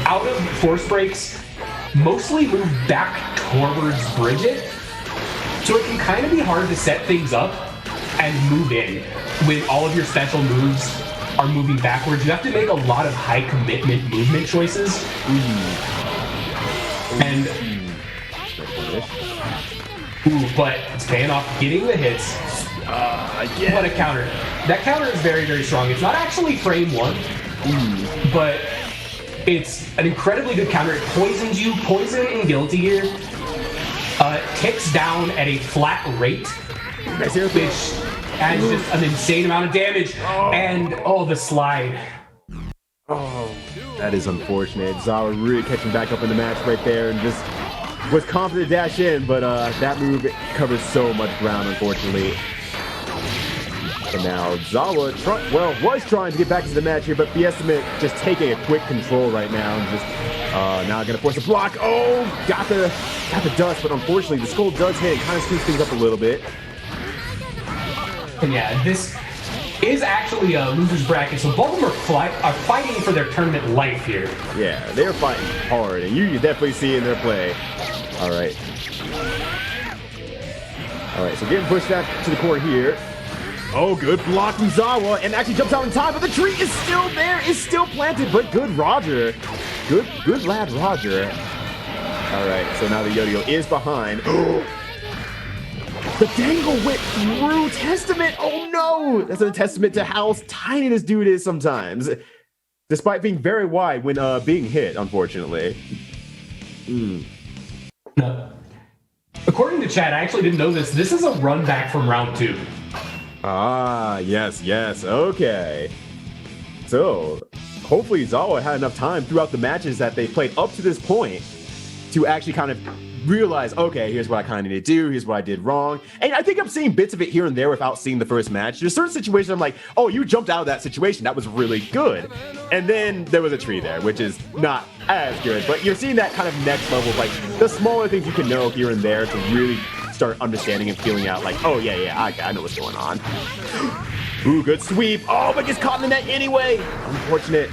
out of force breaks mostly move back towards Bridget. So it can kind of be hard to set things up and move in when all of your special moves are moving backwards. You have to make a lot of high commitment movement choices. And but it's paying off, getting the hits. What a counter. That counter is very, very strong. It's not actually frame one, but it's an incredibly good counter. It poisons you, poison and guilty gear. Ticks down at a flat rate, which adds just an insane amount of damage. And the slide. Oh, that is unfortunate. Zawa really catching back up in the match right there and just was confident to dash in, but that move covers so much ground, unfortunately. And now Zawa was trying to get back into the match here, but Fiestament just taking a quick control right now and just now gonna force a block. Oh, got the dust, but unfortunately the skull does hit. It kind of screws things up a little bit. And yeah, this is actually a loser's bracket, so both of them are fighting for their tournament life here. Yeah, they're fighting hard, and you can definitely see in their play. All right, so getting pushed back to the corner here. Oh, good block from Zawa, and actually jumps out in time, but the tree is still there, is still planted, but good Roger. Good lad, Roger. All right, so now the yo-yo is behind. The dangle went through Testament. Oh no, that's a testament to how tiny this dude is sometimes, despite being very wide when being hit, unfortunately. According to chat, I actually didn't know this. This is a run back from round 2. Ah, yes, okay. So, hopefully Zawa had enough time throughout the matches that they played up to this point to actually kind of realize, okay, here's what I kind of need to do, here's what I did wrong. And I think I'm seeing bits of it here and there without seeing the first match. There's certain situations I'm like, oh, you jumped out of that situation, that was really good. And then there was a tree there, which is not as good, but you're seeing that kind of next level, like the smaller things you can know here and there to really start understanding and feeling out like, oh yeah, I know what's going on. Ooh, good sweep. Oh, but gets caught in the net anyway. Unfortunate.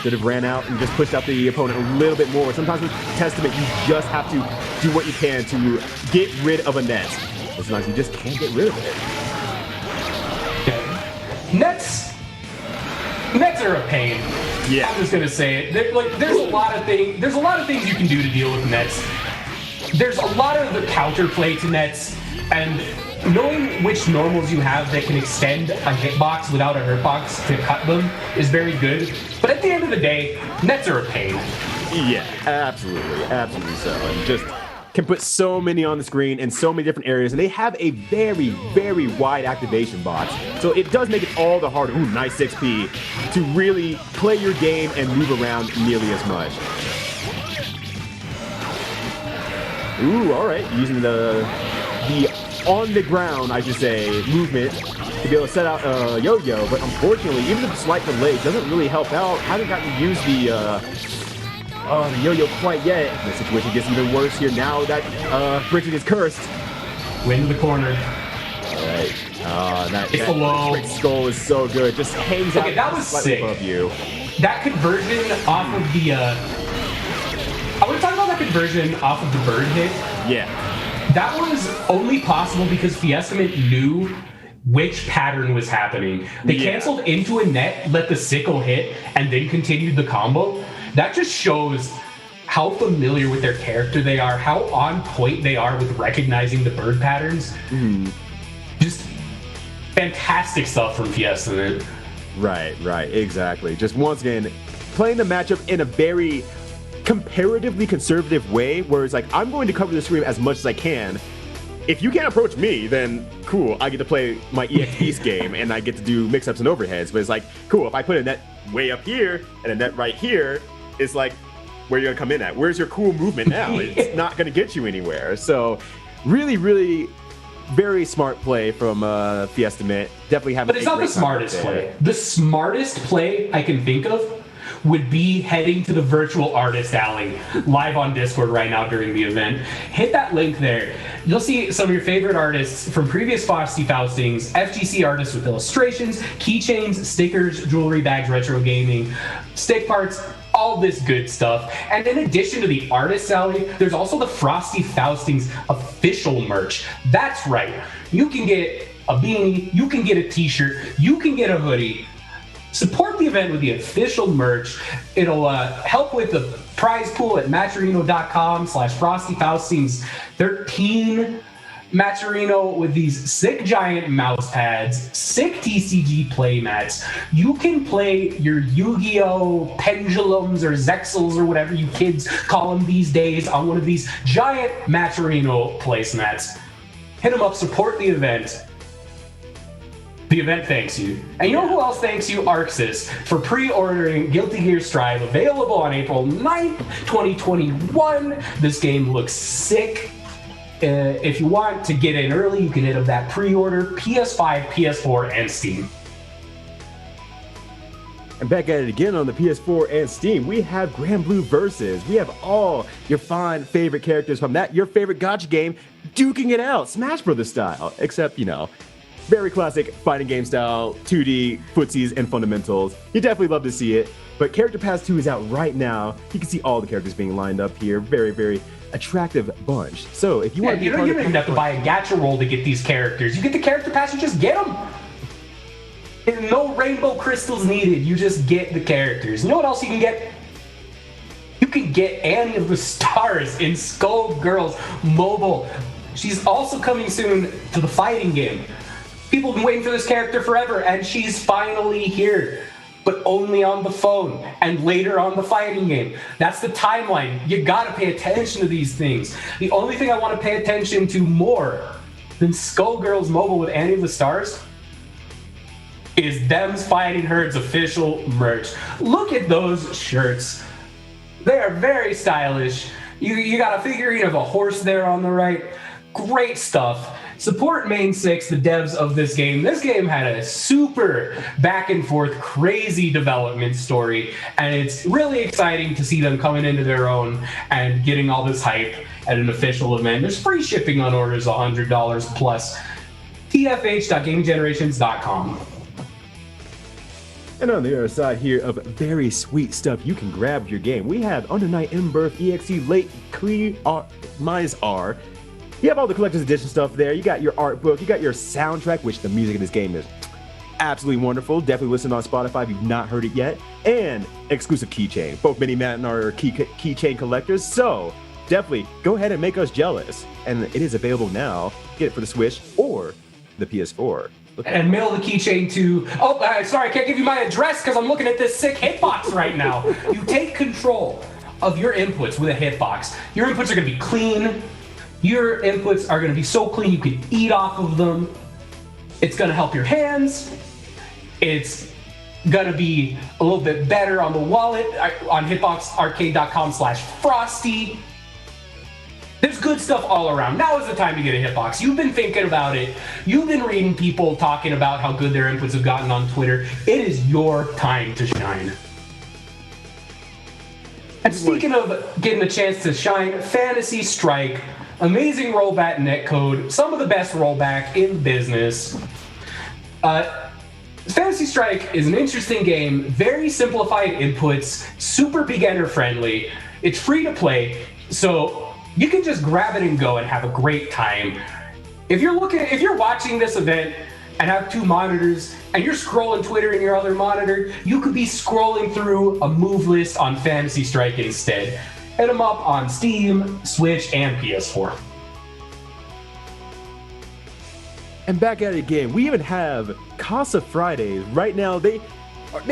Should have ran out and just pushed out the opponent a little bit more. Sometimes with Testament, you just have to do what you can to get rid of a net. Sometimes you just can't get rid of it. Nets are a pain. Yeah. I'm just gonna say it. There's a lot of things you can do to deal with nets. There's a lot of the counterplay to nets, and knowing which normals you have that can extend a hitbox without a hurtbox to cut them is very good. But at the end of the day, nets are a pain. Yeah, absolutely so. And just can put so many on the screen in so many different areas, and they have a very, very wide activation box. So it does make it all the harder, ooh, nice 6P, to really play your game and move around nearly as much. Ooh, all right, using the on the ground, I should say, movement to be able to set out a yo-yo, but unfortunately, even the slight delay doesn't really help out. Haven't gotten to use the yo-yo quite yet. The situation gets even worse here now that Bridget is cursed. Win the corner. All right, that below. trick skull is so good. Just hangs out that was slightly sick. above you. That conversion off of the I want to talk about that conversion off of the bird hit. Yeah. That was only possible because Fiestament knew which pattern was happening. They canceled into a net, let the sickle hit, and then continued the combo. That just shows how familiar with their character they are, how on point they are with recognizing the bird patterns. Just fantastic stuff from Fiestament. Right, exactly. Just once again, playing the matchup in a very comparatively conservative way, where it's like, I'm going to cover the screen as much as I can. If you can't approach me, then cool, I get to play my EX Beast game and I get to do mix-ups and overheads. But it's like, cool, if I put a net way up here and a net right here, it's like, where are you gonna come in at? Where's your cool movement now? It's not gonna get you anywhere. So really, really very smart play from Fiestament. Definitely having. But it's not the smartest play. The smartest play I can think of would be heading to the virtual artist alley live on Discord right now during the event. Hit that link there. you'll see some of your favorite artists from previous Frosty Faustings, FGC artists with illustrations, keychains, stickers, jewelry, bags, retro gaming, stick parts, all this good stuff. And in addition to the artist salary, there's also the Frosty Faustings official merch. That's right. You can get a beanie, you can get a t-shirt, you can get a hoodie. Support the event with the official merch. It'll help with the prize pool at matcherino.com/FrostyFaustings13. Matcherino with these sick giant mouse pads, sick TCG playmats. You can play your Yu-Gi-Oh! Pendulums or Zexels or whatever you kids call them these days on one of these giant Matcherino placemats. Hit them up, support the event. The event thanks you. And you know who else thanks you? Arxis for pre-ordering Guilty Gear Strive, available on April 9th, 2021. This game looks sick. If you want to get in early, you can hit up that pre-order, PS5, PS4, and Steam. And back at it again on the PS4 and Steam, we have Grand Blue Versus. We have all your fine favorite characters from that, your favorite gacha game, duking it out, Smash Brothers style. Except, you know, very classic fighting game style, 2D, footsies, and fundamentals. You definitely love to see it. But Character Pass 2 is out right now. You can see all the characters being lined up here. Very, very attractive bunch. So if you want to be you don't even have to buy a gacha roll to get these characters. You get the character pass, you just get them. And no rainbow crystals needed. You just get the characters. You know what else you can get? You can get Annie of the Stars in Skullgirls Mobile. She's also coming soon to the fighting game. People have been waiting for this character forever, and she's finally here. But only on the phone and later on the fighting game. That's the timeline. You gotta pay attention to these things. The only thing I want to pay attention to more than Skullgirls Mobile with Annie of the Stars is Them's Fighting Herds official merch. Look at those shirts. They are very stylish. You got a figurine of a horse there on the right. Great stuff. Support Main 6, the devs of this game. This game had a super back and forth, crazy development story, and it's really exciting to see them coming into their own and getting all this hype at an official event. There's free shipping on orders, $100 plus. tfh.gaminggenerations.com. And on the other side here of very sweet stuff you can grab with your game, we have Under Night Embirth EXE Late Clear Minus R. You have all the collector's edition stuff there. You got your art book. You got your soundtrack, which the music of this game is absolutely wonderful. Definitely listen on Spotify if you've not heard it yet. And exclusive keychain. Both MiniMatt and our keychain collectors. So definitely go ahead and make us jealous. And it is available now. Get it for the Switch or the PS4. And mail the keychain to... Oh, sorry, I can't give you my address because I'm looking at this sick hitbox right now. You take control of your inputs with a hitbox. Your inputs are going to be clean. Your inputs are going to be so clean you can eat off of them. It's going to help your hands. It's going to be a little bit better on the wallet on hitboxarcade.com/Frosty. There's good stuff all around. Now is the time to get a hitbox. You've been thinking about it. You've been reading people talking about how good their inputs have gotten on Twitter. It is your time to shine. And speaking of getting a chance to shine, Fantasy Strike. Amazing rollback netcode, some of the best rollback in business. Fantasy Strike is an interesting game, very simplified inputs, super beginner friendly. It's free to play, so you can just grab it and go and have a great time. If you're watching this event and have two monitors and you're scrolling Twitter in your other monitor, you could be scrolling through a move list on Fantasy Strike instead. Hit them up on Steam, Switch, and PS4. And back at it again, we even have Casa Fridays. Right now, they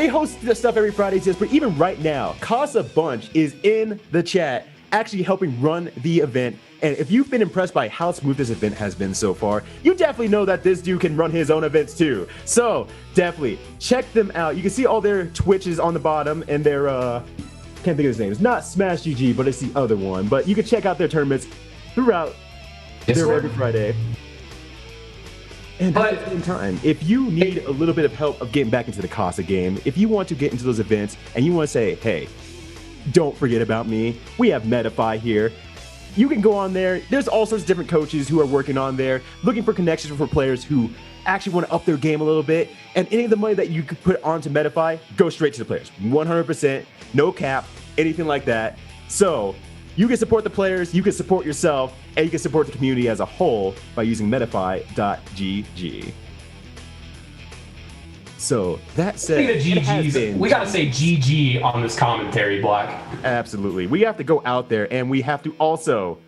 host this stuff every Friday, but even right now, Casa Bunch is in the chat, actually helping run the event. And if you've been impressed by how smooth this event has been so far, you definitely know that this dude can run his own events too. So definitely check them out. You can see all their Twitches on the bottom and their can't think of his name. It's not Smash GG, but it's the other one. But you can check out their tournaments throughout every Friday. And at the same time, if you need a little bit of help of getting back into the Casa game, if you want to get into those events and you want to say, hey, don't forget about me, we have Metafy here. you can go on there. There's all sorts of different coaches who are working on there, looking for connections for players who actually want to up their game a little bit. And any of the money that you could put onto Metafy, go straight to the players. 100%, no cap, anything like that. So you can support the players, you can support yourself, and you can support the community as a whole by using metafy.gg. So that said, we gotta say GG on this commentary block. Absolutely. We have to go out there and we have to also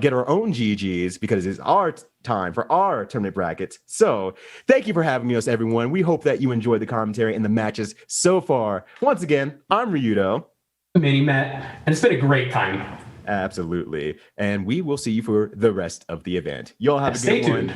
get our own GGs because it's our time for our tournament brackets. So thank you for having us, everyone. We hope that you enjoyed the commentary and the matches so far. Once again, I'm Ryyudo. MiniMatt, and it's been a great time. Absolutely. And we will see you for the rest of the event. Y'all have a good one. Stay tuned.